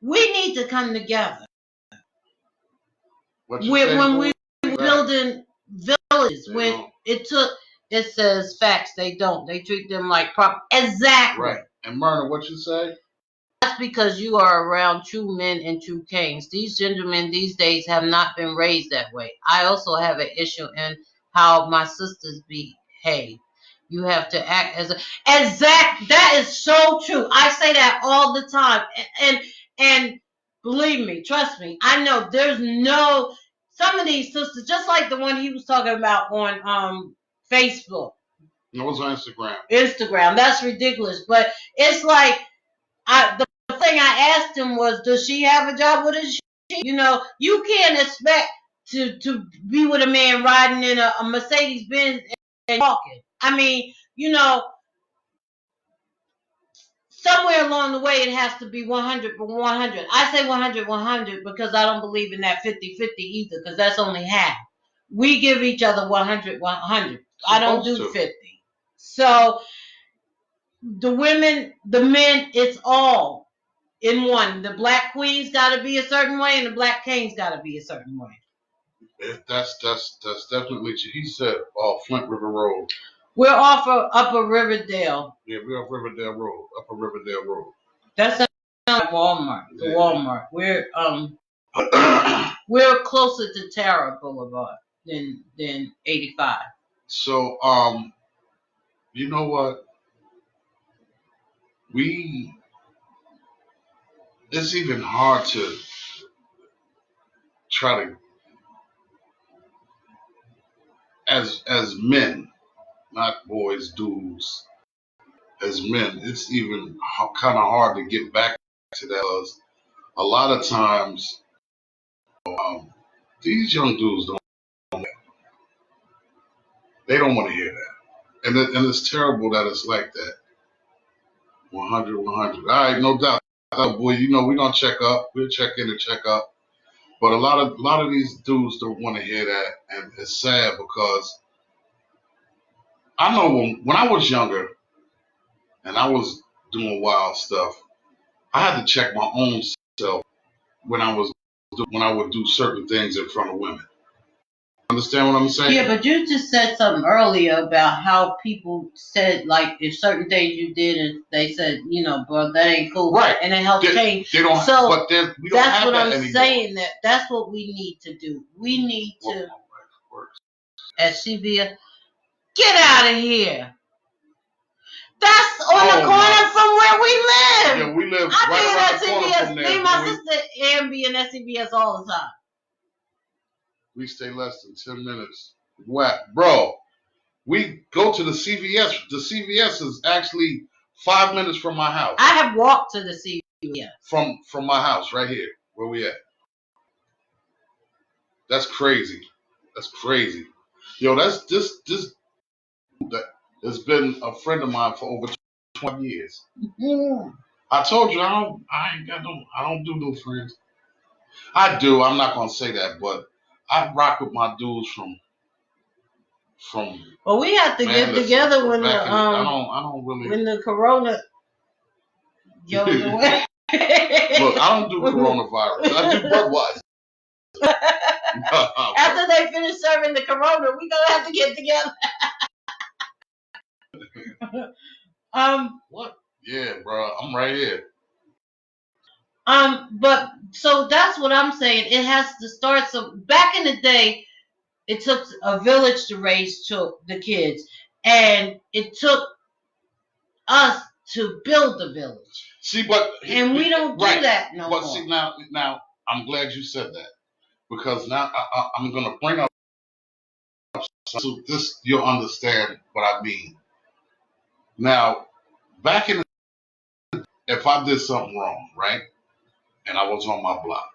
we need to come together. When we were building villages, when it says facts, they don't. They treat them like prop. Exactly. Right. And Myrna, what you say? That's because you are around true men and true kings. These gentlemen these days have not been raised that way. I also have an issue in how my sisters behave. You have to act as a exact. That is so true. I say that all the time, and believe me, trust me. I know there's no some of these sisters, just like the one he was talking about on Facebook. It was on Instagram. Instagram. That's ridiculous, but it's like the thing I asked him was, does she have a job? What is she? You can't expect to be with a man riding in a Mercedes Benz and talking. I mean, somewhere along the way it has to be 100 for 100. I say 100 100 because I don't believe in that 50 50 either, because that's only half. We give each other 100 100. I don't do 50. So the women, the men, it's all in one. The black queen's got to be a certain way, and the black king's got to be a certain way. That's definitely. He said, Flint River Road. We're off of Upper Riverdale. Yeah, we're off Riverdale Road, Upper Riverdale Road. That's Walmart. The Walmart. We're closer to Tara Boulevard than 85. So, you know what? It's even hard to try to, as men, not boys, dudes, as men, it's even kind of hard to get back to that. Because a lot of times, these young dudes they don't want to hear that. And it's terrible that it's like that. 100, 100. All right, no doubt. Oh, boy, we're going to check up. We'll check in and check up. But a lot of these dudes don't want to hear that. And it's sad because I know when I was younger and I was doing wild stuff, I had to check my own self when I would do certain things in front of women. Understand what I'm saying? Yeah, but you just said something earlier about how people said, like, if certain things you did and they said, bro, that ain't cool. Right. And it helps change. They don't, so but then we don't that's have what that I'm anymore. saying. That's what we need to do. We need to, at CBS, get out of here. That's on the corner from where we live. Yeah, we live right around the corner from there. Me and my sister Ambi and CBS all the time. We stay less than 10 minutes. What, bro? We go to the CVS. The CVS is actually 5 minutes from my house. I have walked to the CVS. From my house, right here, where we at. That's crazy. That's crazy. Yo, that's this that has been a friend of mine for over 20 years. Mm-hmm. I told you I don't do no friends. I do. I'm not gonna say that, but I rock with my dudes from. Well, we have to get together when I don't really. When the corona goes away. Look, I don't do coronavirus. I do Budweiser. After they finish serving the corona, we gonna have to get together. What? Yeah, bro. I'm right here. But so that's what I'm saying. It has to start. So back in the day, it took a village to raise the kids, and it took us to build the village. See, and we don't do that no more. But see, now, I'm glad you said that, because now I'm gonna bring up so this you'll understand what I mean. Now, back in if I did something wrong, right, and I was on my block,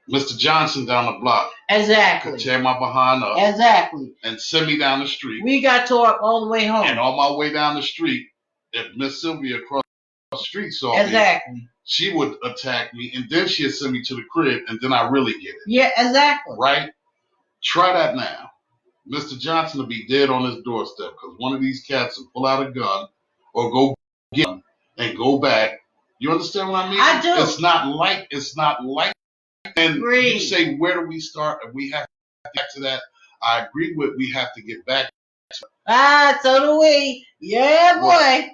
Mr. Johnson down the block exactly could tear my behind up exactly and send me down the street. We got tore all the way home. And on my way down the street, if Miss Sylvia across the street saw me, she would attack me, and then she'd send me to the crib, and then I really get it. Yeah, exactly. Right? Try that now. Mr. Johnson will be dead on his doorstep because one of these cats will pull out a gun or go get one and go back. You understand what I mean? I do. It's not like. And you say, where do we start? And we have to get to that. I agree with we have to get back. So do we. Yeah, boy.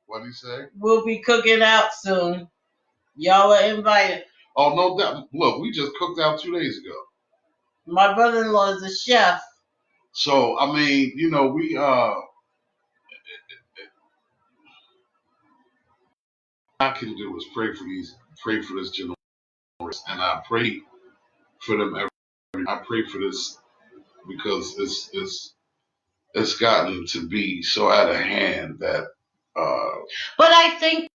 What do you say? We'll be cooking out soon. Y'all are invited. Oh, no doubt. Look, we just cooked out 2 days ago. My brother-in-law is a chef. So, I mean, you know, we I can do is pray for this generation, and I pray for them every. I pray for this because it's gotten to be so out of hand that. But I think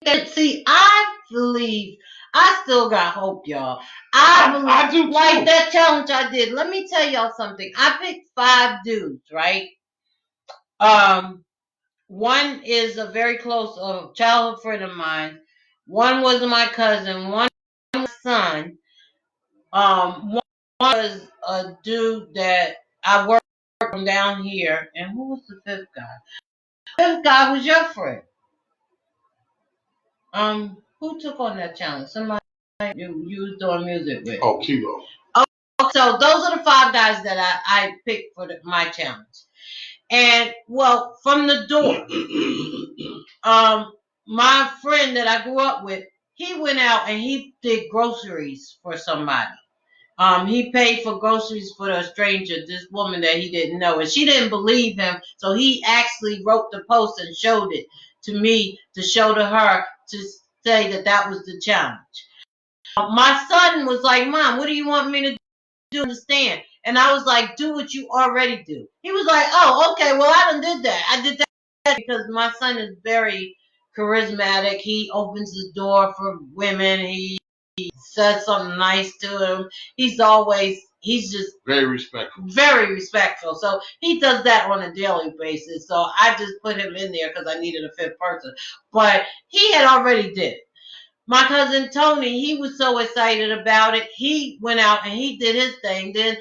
that I believe I still got hope, y'all. I do too. Like that challenge I did. Let me tell y'all something. I picked 5 dudes, right? One is a very close childhood friend of mine. One was my cousin. One was my son. One was a dude that I worked from down here. And who was the 5th guy? The 5th guy was your friend. Who took on that challenge? Somebody you was doing music with. Oh, Kilo. Oh, so those are the 5 guys that I picked for my challenge. And well, from the door, my friend that I grew up with, he went out and he did groceries for somebody. He paid for groceries for a stranger, this woman that he didn't know, and she didn't believe him. So he actually wrote the post and showed it to me to show to her to say that was the challenge. My son was like, "Mom, what do you want me to do? Understand?" And I was like, "Do what you already do." He was like, "Oh, okay. Well, I done did that. I did that because my son is very charismatic. He opens the door for women. He says something nice to him. He's just very respectful. Very respectful. So he does that on a daily basis. So I just put him in there because I needed a 5th person. But he had already did it. My cousin Tony, he was so excited about it. He went out and he did his thing then.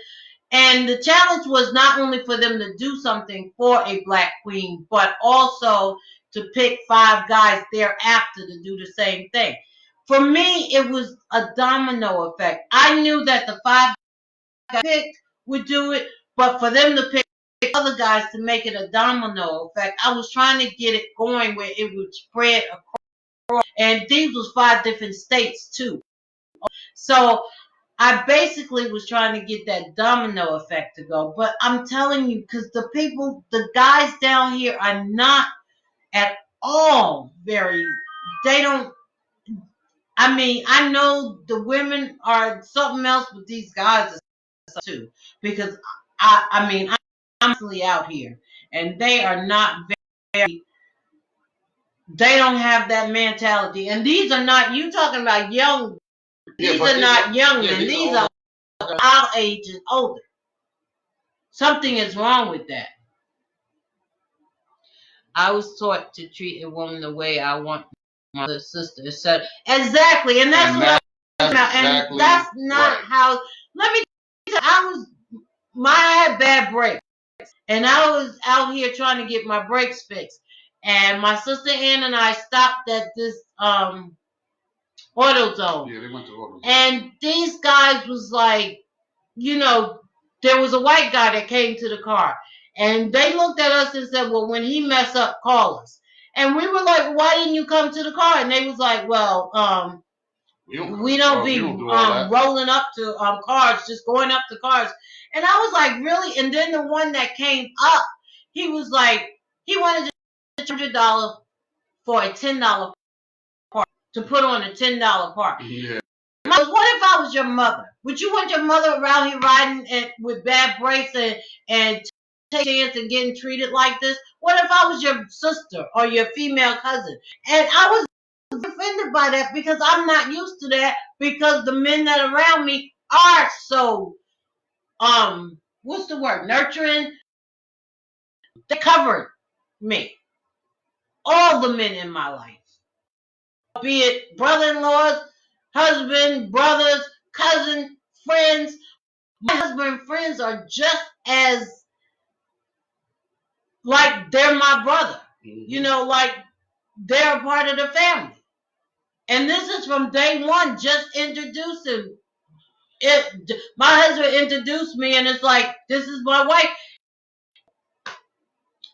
And the challenge was not only for them to do something for a black queen, but also to pick 5 guys thereafter to do the same thing. For me, it was a domino effect. I knew that the 5 guys picked would do it, but for them to pick other guys to make it a domino effect, I was trying to get it going where it would spread across. And these was 5 different states too. So I basically was trying to get that domino effect to go. But I'm telling you, because the guys down here are not at all they don't, I mean, I know the women are something else, but these guys are too. Because I mean, I'm constantly out here and they are not they don't have that mentality. And these are not, you talking about young, these are not young men. These are our age and older. Something is wrong with that. I was taught to treat a woman the way I want my other sister. Exactly, and that's what I'm talking about. And that's not how. Let me tell you, I had bad brakes, and I was out here trying to get my brakes fixed. And my sister Ann and I stopped at this AutoZone. Yeah, they went to AutoZone. And these guys was like, there was a white guy that came to the car. And they looked at us and said, well, when he mess up, call us. And we were like, why didn't you come to the car? And they was like, well, we don't be rolling up to cars, just going up to cars. And I was like, really? And then the one that came up, he was like, he wanted $100 for a $10 part, to put on a $10 part. Yeah. What if I was your mother? Would you want your mother around here riding with bad brakes and take a chance and getting treated like this? What if I was your sister or your female cousin? And I was offended by that because I'm not used to that because the men that are around me are so, what's the word? Nurturing. They covered me. All the men in my life. Be it brother-in-laws, husband, brothers, cousin, friends, My husband friends are just as like they're my brother. You know, like they're a part of the family. And this is from day one, just introducing it. My husband introduced me, and it's like, this is my wife.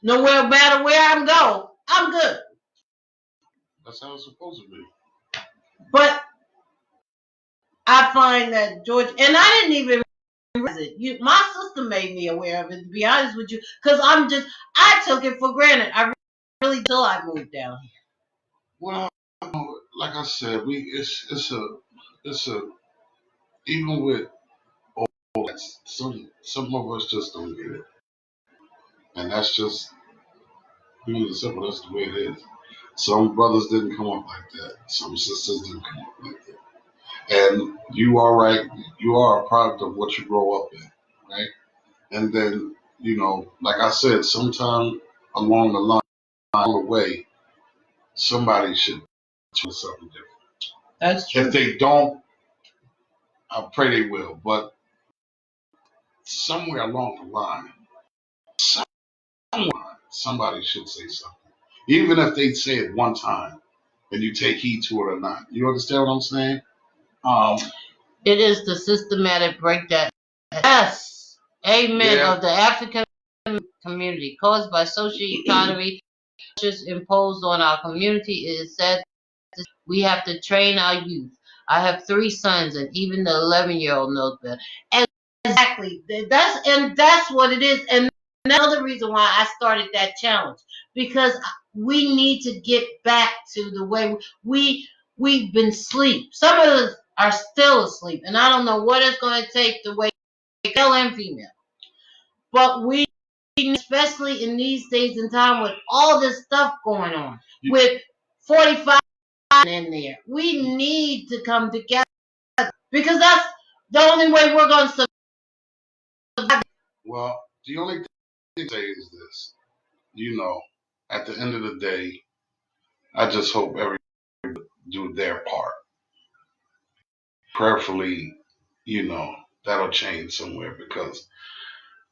No matter where I'm go, I'm good. That's how it's supposed to be. But I find that George, and I didn't even realize it. My sister made me aware of it, to be honest with you, because I took it for granted. I really till I moved down here. Well, like I said, it's a even with all that, some of us just don't get it, and that's just simple. That's the way it is. Some brothers didn't come up like that. Some sisters didn't come up like that. And you are right. You are a product of what you grow up in, right? And then, like I said, sometime along the way, somebody should do something different. That's true. If they don't, I pray they will. But somewhere along the line, somebody should say something. Even if they say it one time and you take heed to it or not. You understand what I'm saying? It is the systematic breakdown. Yes. Amen. Yeah. Of the African community caused by social economy imposed on our community. It is said we have to train our youth. I have 3 sons, and even the 11-year-old knows better. And exactly, that's what it is. And another reason why I started that challenge, because we need to get back to the way we've been asleep. Some of us are still asleep, and I don't know what it's going to take to wake male and female. But we, especially in these days and time with all this stuff going on, with 45 in there, we need to come together because that's the only way we're going to survive. Well, the only thing to say is this. At the end of the day, I just hope everyone do their part. Prayerfully, that'll change somewhere because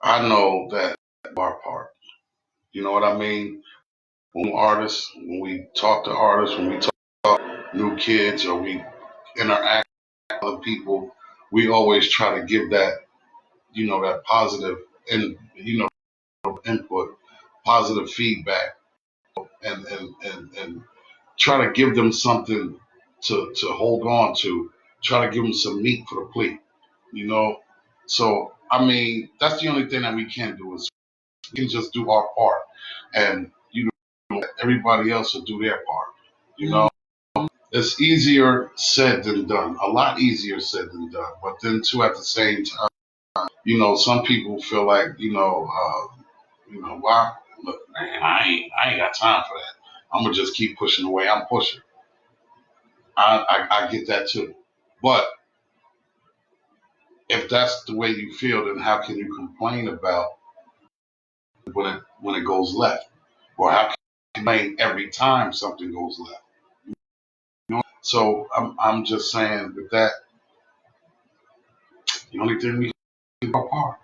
I know that our part. You know what I mean? When we talk to artists, when we talk to new kids, or we interact with other people, we always try to give that, that positive and input, positive feedback, and try to give them something to hold on to. Try to give them some meat for the plate. You know. So I mean, that's the only thing that we can do is we can just do our part, and everybody else will do their part. You know, it's easier said than done. A lot easier said than done. But then too, at the same time, some people feel like, why? Look, man, I ain't got time for that. I'm gonna just keep pushing the way I'm pushing. I get that too. But if that's the way you feel, then how can you complain about when it goes left, or how can you complain every time something goes left? So I'm just saying with that, the only thing we can do our part.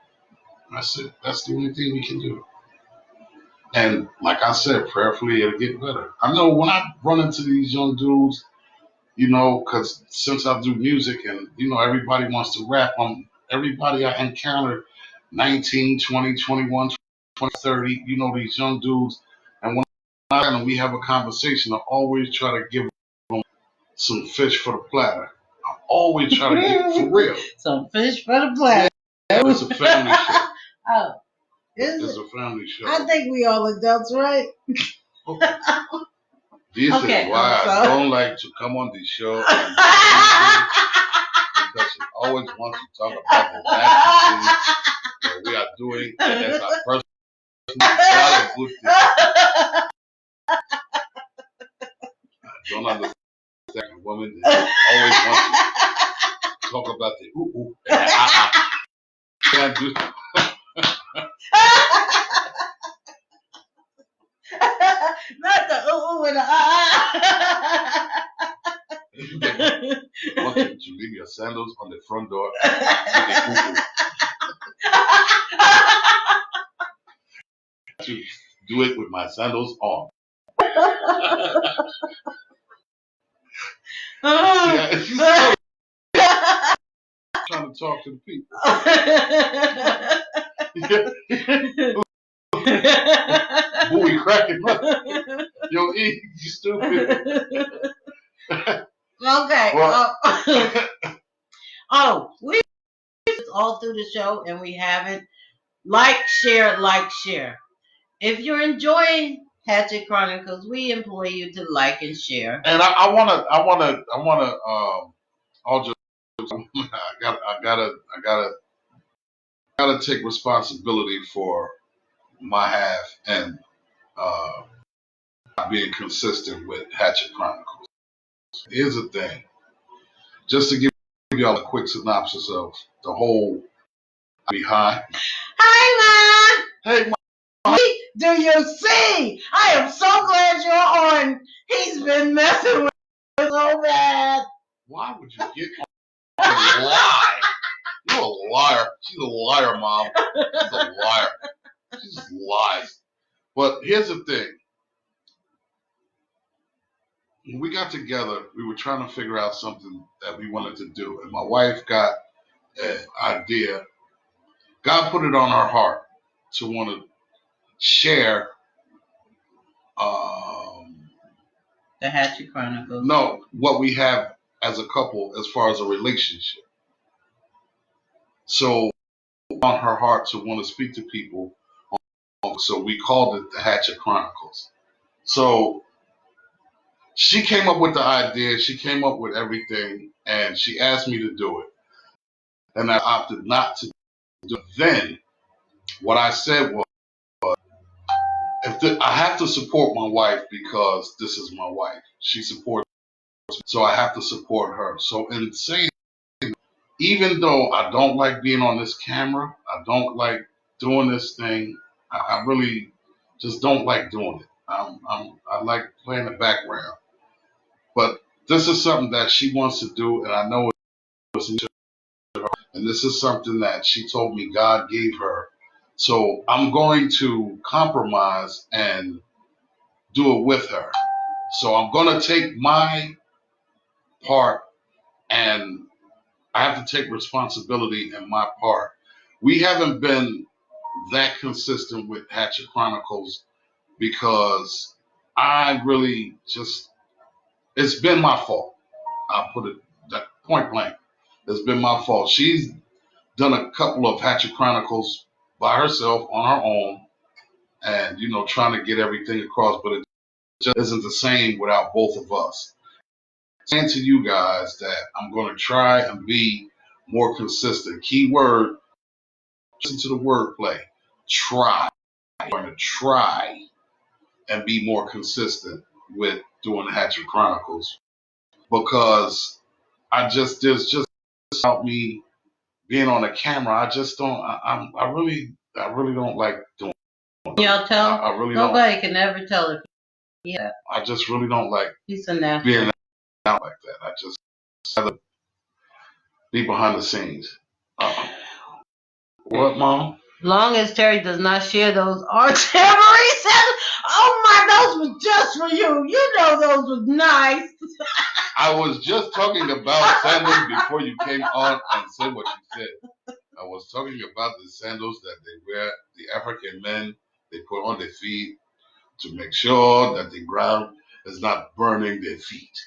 That's it. That's the only thing we can do. And like I said, prayerfully it'll get better. I know when I run into these young dudes, because since I do music and everybody wants to rap, everybody I encounter, 19, 20, 21, 20, 30, these young dudes, and when we have a conversation, I always try to give them some fish for the platter. I always try to get for real. Some fish for the platter. Yeah, it's a family show. Oh, it's a family show. I think we all adults, right? This is why I don't like to come on the show and because she always wants to talk about the nasty things that we are doing, and that's our personal. Not a good thing. I don't understand a woman that always wants to talk about the ooh and can't do. Not the ooh and the want you to leave your sandals on the front door. to do it with my sandals on. She's still trying to talk to the people. Boy, cracking up. Yo, E, you stupid. Okay. Well, We all through the show, and we haven't. Like, share. If you're enjoying Hatchett Chronicles, we implore you to like and share. And I wanna, all just, I gotta take responsibility for my half and being consistent with Hatchett Chronicles. Here's the thing, just to give y'all a quick synopsis of the whole behind. Hi, Ma. Hey, Do you see? I am so glad you're on. He's been messing with me so bad. why would you get on a lie? You're a liar. She's a liar, Mom. She's a liar. She just lies. But here's the thing. When we got together, we were trying to figure out something that we wanted to do. And my wife got an idea. God put it on her heart to want to share The Hatchett Chronicles. no, what we have as a couple as far as a relationship. So on her heart to want to speak to people. So we called it the Hatchett Chronicles. So she came up with the idea, she came up with everything, and she asked me to do it. And I opted not to do it. Then what I said was, I have to support my wife because this is my wife. She supports me, so I have to support her. So in saying, even though I don't like being on this camera, I don't like doing this thing, I really just don't like doing it. I like playing the background. But this is something that she wants to do, and I know it's and this is something that she told me God gave her. So I'm going to compromise and do it with her. So I'm going to take my part, and I have to take responsibility in my part. We haven't been that consistent with Hatchett Chronicles because I really just, it's been my fault. I'll put it that point blank. It's been my fault. She's done a couple of Hatchet Chronicles by herself on her own, and trying to get everything across, but it just isn't the same without both of us. Saying to you guys that I'm going to try and be more consistent. Key word, listen to the wordplay. Try. I'm going to try and be more consistent with doing Hatchet Chronicles because there's just about me being on a camera. I just don't. I really don't like doing. Y'all tell? I really Nobody don't. can ever tell if. Yeah. I just really don't like He's a natural. being out like that. I just rather be behind the scenes. What, Mom? Long as Terry does not share those artillery sandals. Oh my, those were just for you. You know those was nice. I was just talking about sandals before you came on and said what you said. I was talking about the sandals that they wear, the African men, they put on their feet to make sure that the ground is not burning their feet.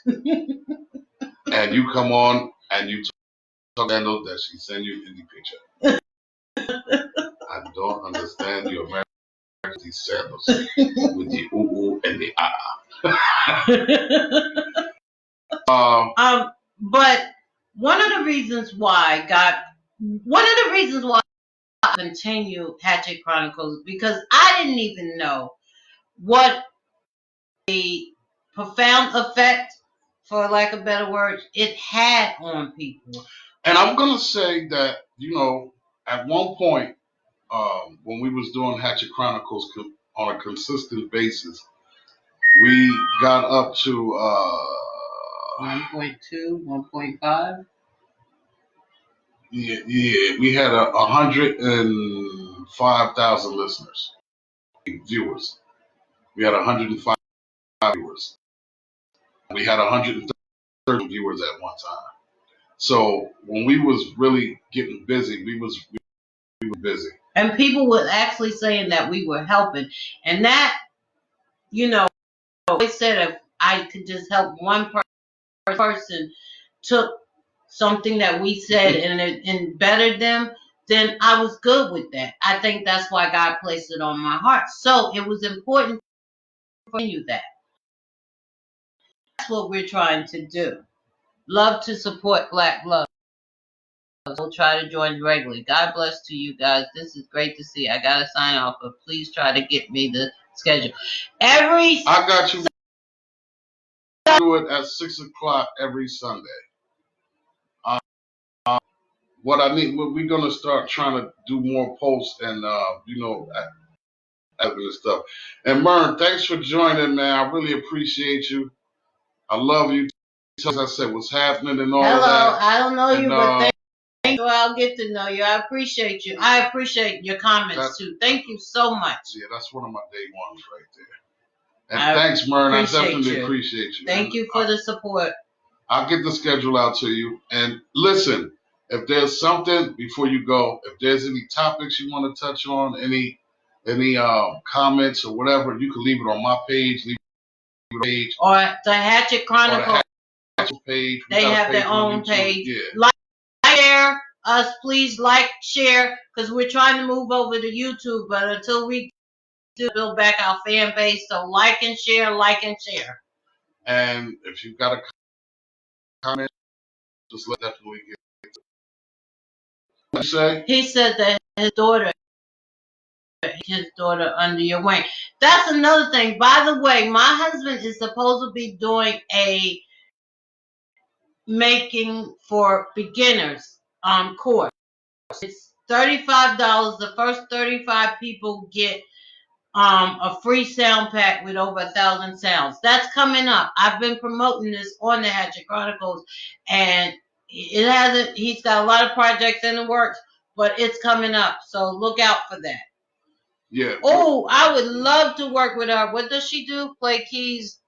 And you come on and you talk sandals that she sent you in the picture. I don't understand your American these sandals with the ooh and the But one of the reasons why I continue Hatchet Chronicles because I didn't even know what the profound effect, for lack of better words, it had on people. And I'm gonna say that at one point when we was doing Hatchet Chronicles on a consistent basis, we got up to 1.2, 1.5. Yeah, we had 105,000 listeners. viewers. We had 105 viewers. We had 130 viewers at one time. So when we was really getting busy, we were busy. And people were actually saying that we were helping. And that, they said if I could just help one person took something that we said and bettered them, then I was good with that. I think that's why God placed it on my heart. So it was important for you that. That's what we're trying to do. Love to support Black love. We'll try to join regularly. God bless to you guys. This is great to see. I gotta sign off, but please try to get me the schedule. I got you. Do it at 6:00 every Sunday. What I need, we're gonna start trying to do more posts and and stuff. And Mern, thanks for joining, man. I really appreciate you. I love you. As I said, what's happening and all Hello, that. I don't know you, but thank you. I'll get to know you. I appreciate you. I appreciate your comments too. Thank you so much. Yeah, that's one of my day ones right there. And thanks, Mern. I definitely appreciate you. Thank you for the support. I'll get the schedule out to you. And listen, if there's something before you go, if there's any topics you want to touch on, any comments or whatever, you can leave it on my page, or the Hatchett Chronicles page. They have their own page. Yeah. Like, share us, please. Like, share, because we're trying to move over to YouTube, but until we do build back our fan base, so like and share, like and share. And if you've got a comment, just definitely get it. What you say? He said that his daughter under your wing. That's another thing. By the way, my husband is supposed to be doing a making for beginners course. It's $35. The first 35 people get a free sound pack with over 1,000 sounds. That's coming up. I've been promoting this on the Hatchett Chronicles, and it hasn't. He's got a lot of projects in the works, but it's coming up. So look out for that. Yeah. Oh, I would love to work with her. What does she do? Play keys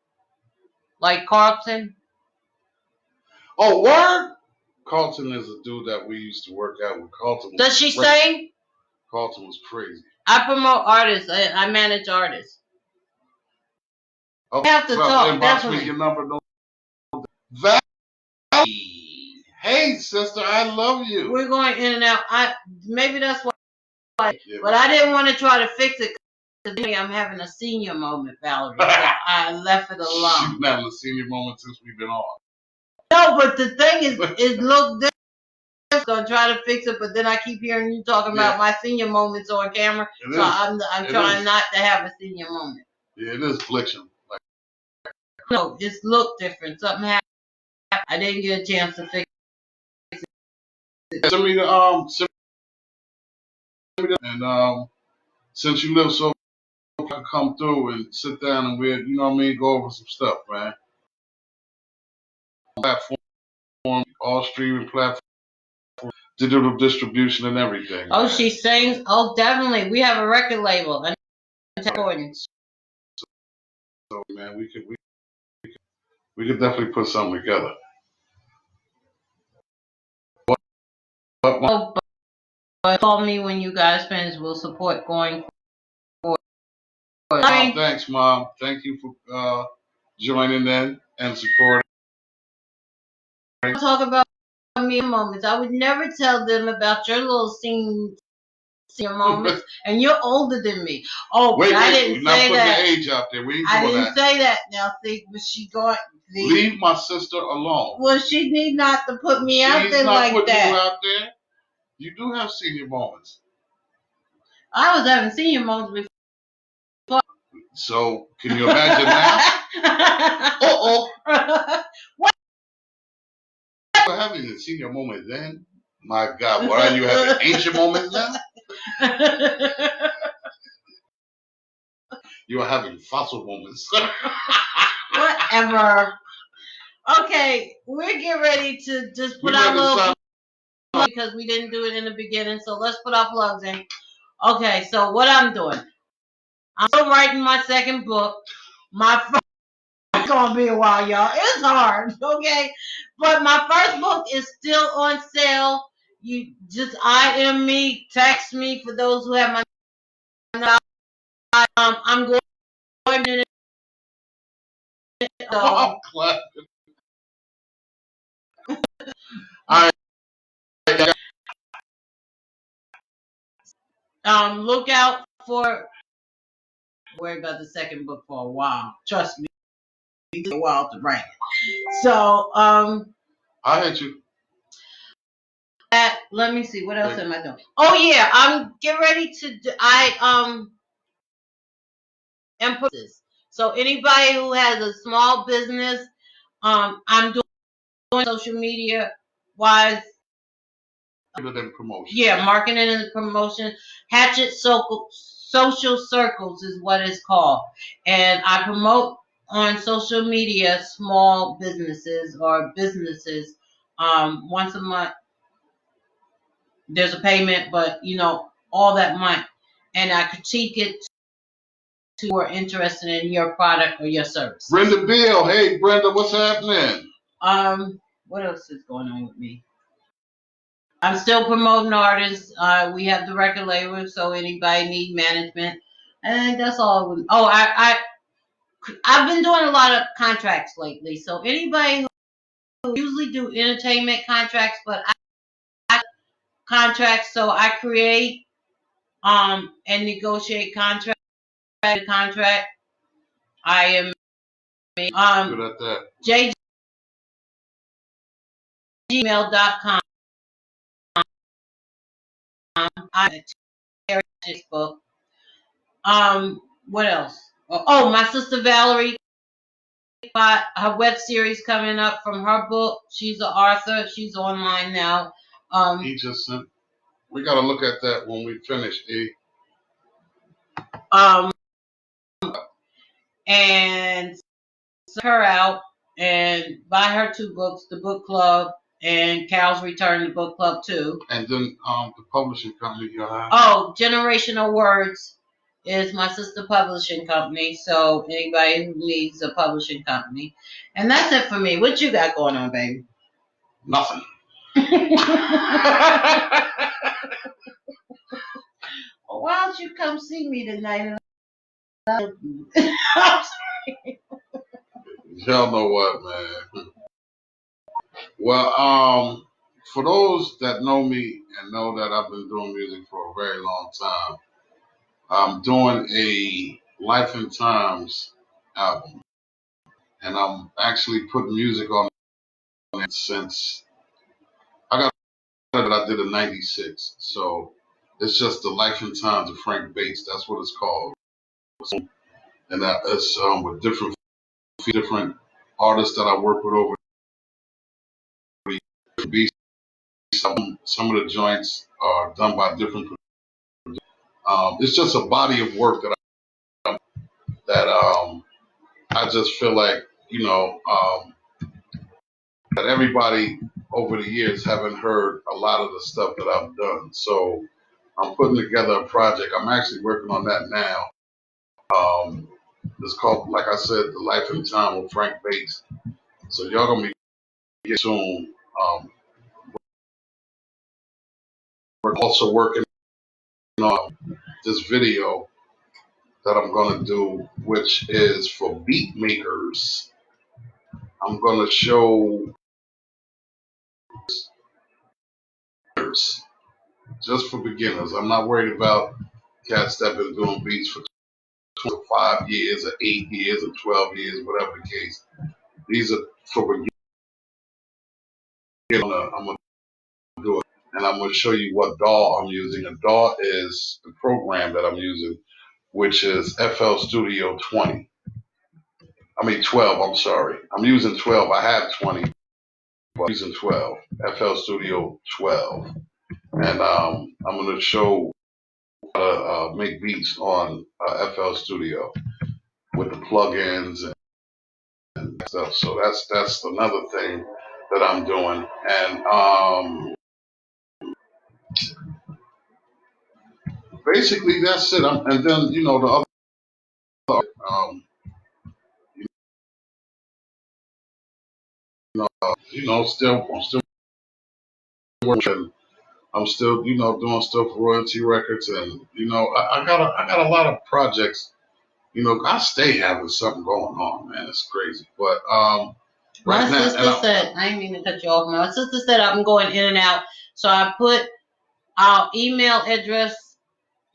like Carlton? Oh, word? Carlton is a dude that we used to work out with. Carlton. Does she sing? Carlton was crazy. I promote artists. I manage artists. Okay. I have to talk. Definitely. Your number. Hey, sister, I love you. We're going in and out. Maybe that's why. Yeah, but I didn't want to try to fix it because I'm having a senior moment, Valerie. So I left it alone. She's been having a senior moment since we've been on. No, but the thing is, it looked different. Gonna try to fix it, but then I keep hearing you talking about my senior moments on camera. So I'm trying not to have a senior moment. Yeah, it is glitching. No, it looked different. Something happened. I didn't get a chance to fix it. Send me the and since you live so close, I come through and sit down and we'll, you know what I mean, go over some stuff, man. Platform, all streaming platforms, digital distribution and everything. Oh, man. She sings. Oh, definitely. We have a record label. So, man, we could definitely put something together. But call me when you guys finish. We'll support going forward. Oh, thanks, Mom. Thank you for joining in and supporting. Talk about me moments. I would never tell them about your little senior moments, and you're older than me. Oh, but I didn't say that. The age out there. We ain't I didn't say that. Now, see, was she going? Leave my sister alone. Well, she need not to put me out there like that. She's not putting you out there. You do have senior moments. I was having senior moments before. So, can you imagine now? What? You were having a senior moment then? My God, what are you having? Ancient moments now? You are having fossil moments. Whatever. Okay, we're getting ready to just put our little because we didn't do it in the beginning, so let's put our plugs in. Okay, so what I'm doing. I'm still writing my second book. My first it's gonna be a while, y'all. It's hard, okay? But my first book is still on sale. You just IM me, text me for those who have my number. I'm going to I'm glad. All right. look out for worry about the second book for a while. Trust me, it took a while to write it. So I hate you. let me see, what else am I doing? Oh yeah, I'm getting ready to do, am put this. So anybody who has a small business, I'm doing social media wise. Promotion. Yeah, marketing and promotion. Hatchett Social Circles is what it's called. And I promote on social media small businesses or businesses. Once a month, there's a payment, but all that month. And I critique it to who are interested in your product or your service. Brenda Bill, hey Brenda, what's happening? What else is going on with me? I'm still promoting artists. We have the record label, so anybody need management, and that's all. Oh, I've been doing a lot of contracts lately. So anybody who usually do entertainment contracts, but I contracts, so I create and negotiate contract. I am Good at that. jgmail.com. I Terri Hatchett's book. What else? Oh, my sister Valerie got her web series coming up from her book. She's an author. She's online now. He just sent. We gotta look at that when we finish. And her out and buy her 2 books, The Book Club and Carol's Return to Book Club 2. And then the publishing company you have. Oh, Generational Words is my sister publishing company. So anybody who needs a publishing company. And that's it for me. What you got going on, baby? Nothing. Well, why don't you come see me tonight? Y'all know what, man. Well, for those that know me and know that I've been doing music for a very long time, I'm doing a Life and Times album, and I'm actually putting music on it since I got that I did in '96. So it's just the Life and Times of Frank Bates. That's what it's called, and that is with different artists that I work with over the beats. Some of the joints are done by different. It's just a body of work that I just feel like that everybody over the years haven't heard a lot of the stuff that I've done. So I'm putting together a project. I'm actually working on that now. It's called, like I said, The Life and Time of Frank Bates. So y'all gonna be getting soon. We're also working on this video that I'm gonna do, which is for beat makers. I'm gonna show just for beginners. I'm not worried about cats that have been doing beats for 5 years or 8 years or 12 years, whatever the case. These are for beginners. I'm gonna do it, and I'm gonna show you what DAW I'm using. A DAW is the program that I'm using, which is FL Studio 20. I mean 12. I'm sorry. I'm using 12. I have 20, but I'm using 12. FL Studio 12, and I'm gonna show how to make beats on FL Studio with the plugins and stuff. So that's another thing that I'm doing, and basically that's it. And then the other I'm still working. I'm still, doing stuff for Royalty Records, and I got a lot of projects. I stay having something going on, man. It's crazy, but my sister said, I didn't mean to cut you off. My sister said I'm going in and out, so I put our email address,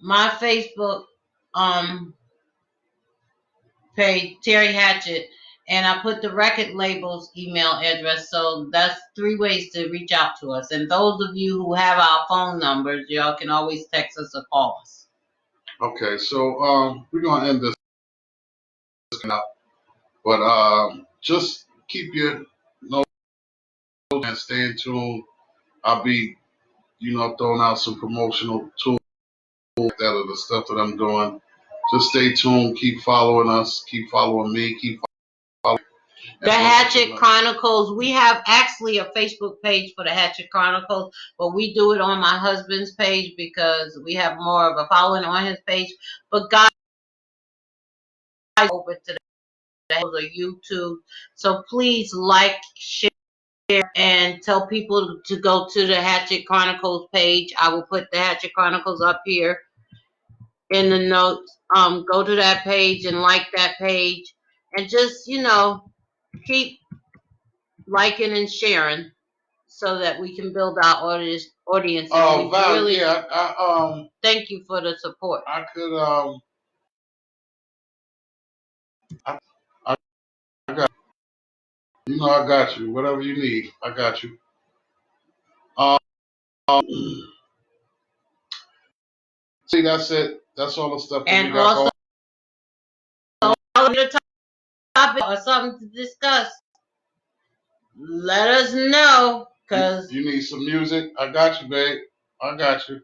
my Facebook page, Terri Hatchett, and I put the record label's email address. So that's 3 ways to reach out to us. And those of you who have our phone numbers, y'all can always text us or call us. Okay, so we're gonna end this now, but just keep your notes and stay in tune. I'll be, throwing out some promotional tools that are the stuff that I'm doing. Just stay tuned. Keep following us. Keep following me. Keep following. The Hatchett Chronicles. We have actually a Facebook page for the Hatchett Chronicles, but we do it on my husband's page because we have more of a following on his page. But guys, over to the YouTube. So please like, share, and tell people to go to the Hatchett Chronicles page. I will put the Hatchett Chronicles up here in the notes. Go to that page and like that page, and just keep liking and sharing so that we can build our audience. Oh, Val, really, yeah. thank you for the support. I could I got I got you. Whatever you need, I got you. Um, see, that's it. That's all the stuff that And we got also, going. your topic or something to discuss, let us know. Cause you need some music. I got you, babe. I got you.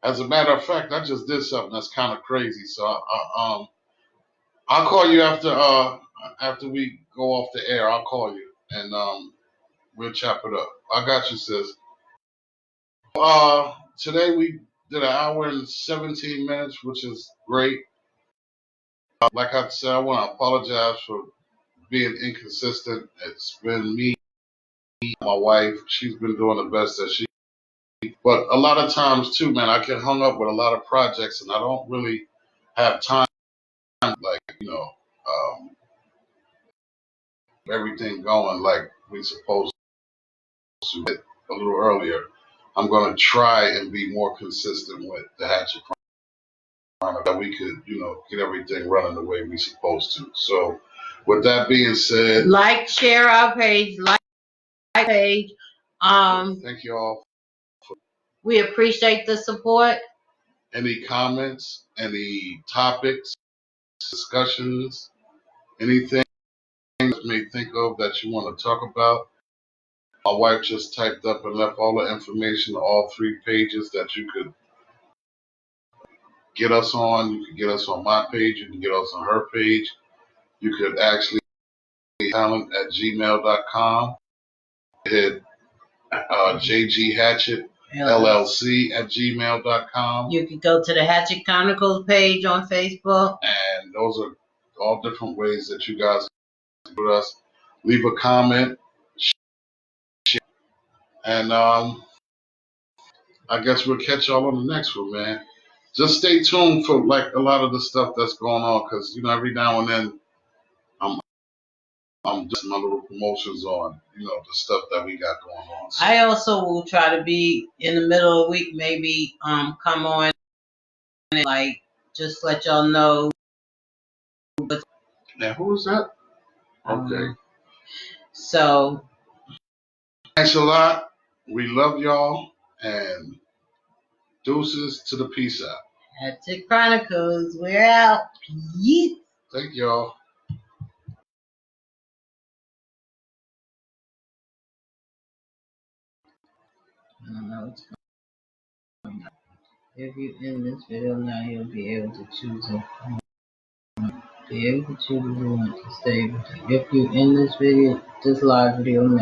As a matter of fact, I just did something that's kind of crazy. So I'll call you after we go off the air. I'll call you and we'll chop it up. I got you, sis. Today we did 1 hour and 17 minutes, which is great. Like I said, I want to apologize for being inconsistent. It's been me, my wife. She's been doing the best that she. But a lot of times too, man, I get hung up with a lot of projects, and I don't really have time, like everything going like we supposed to. A little earlier, I'm going to try and be more consistent with the Hatchet Chronicle that we could, get everything running the way we supposed to. So, with that being said, share our page, like page. Thank you all. We appreciate the support. Any comments, any topics, discussions, anything you may think of that you want to talk about? My wife just typed up and left all the information, all 3 pages that you could get us on. You could get us on my page. You can get us on her page. You could actually talent@gmail.com. Hit JG Hatchett LLC at gmail.com. You can go to the Hatchet Chronicles page on Facebook. And those are all different ways that you guys can put us. Leave a comment. Share. And I guess we'll catch y'all on the next one, man. Just stay tuned for like a lot of the stuff that's going on, because every now and then I'm just my little promotions on the stuff that we got going on. So. I also will try to be in the middle of the week, maybe come on and just let y'all know. Now who is that? Okay. So thanks a lot. We love y'all, and deuces to the peace out. Hatchet Chronicles, we're out. Yeet. Thank y'all. I don't know what's going on. If you end this video now, you'll be able to choose it. Be able to choose if you want to stay. If you end this live video now.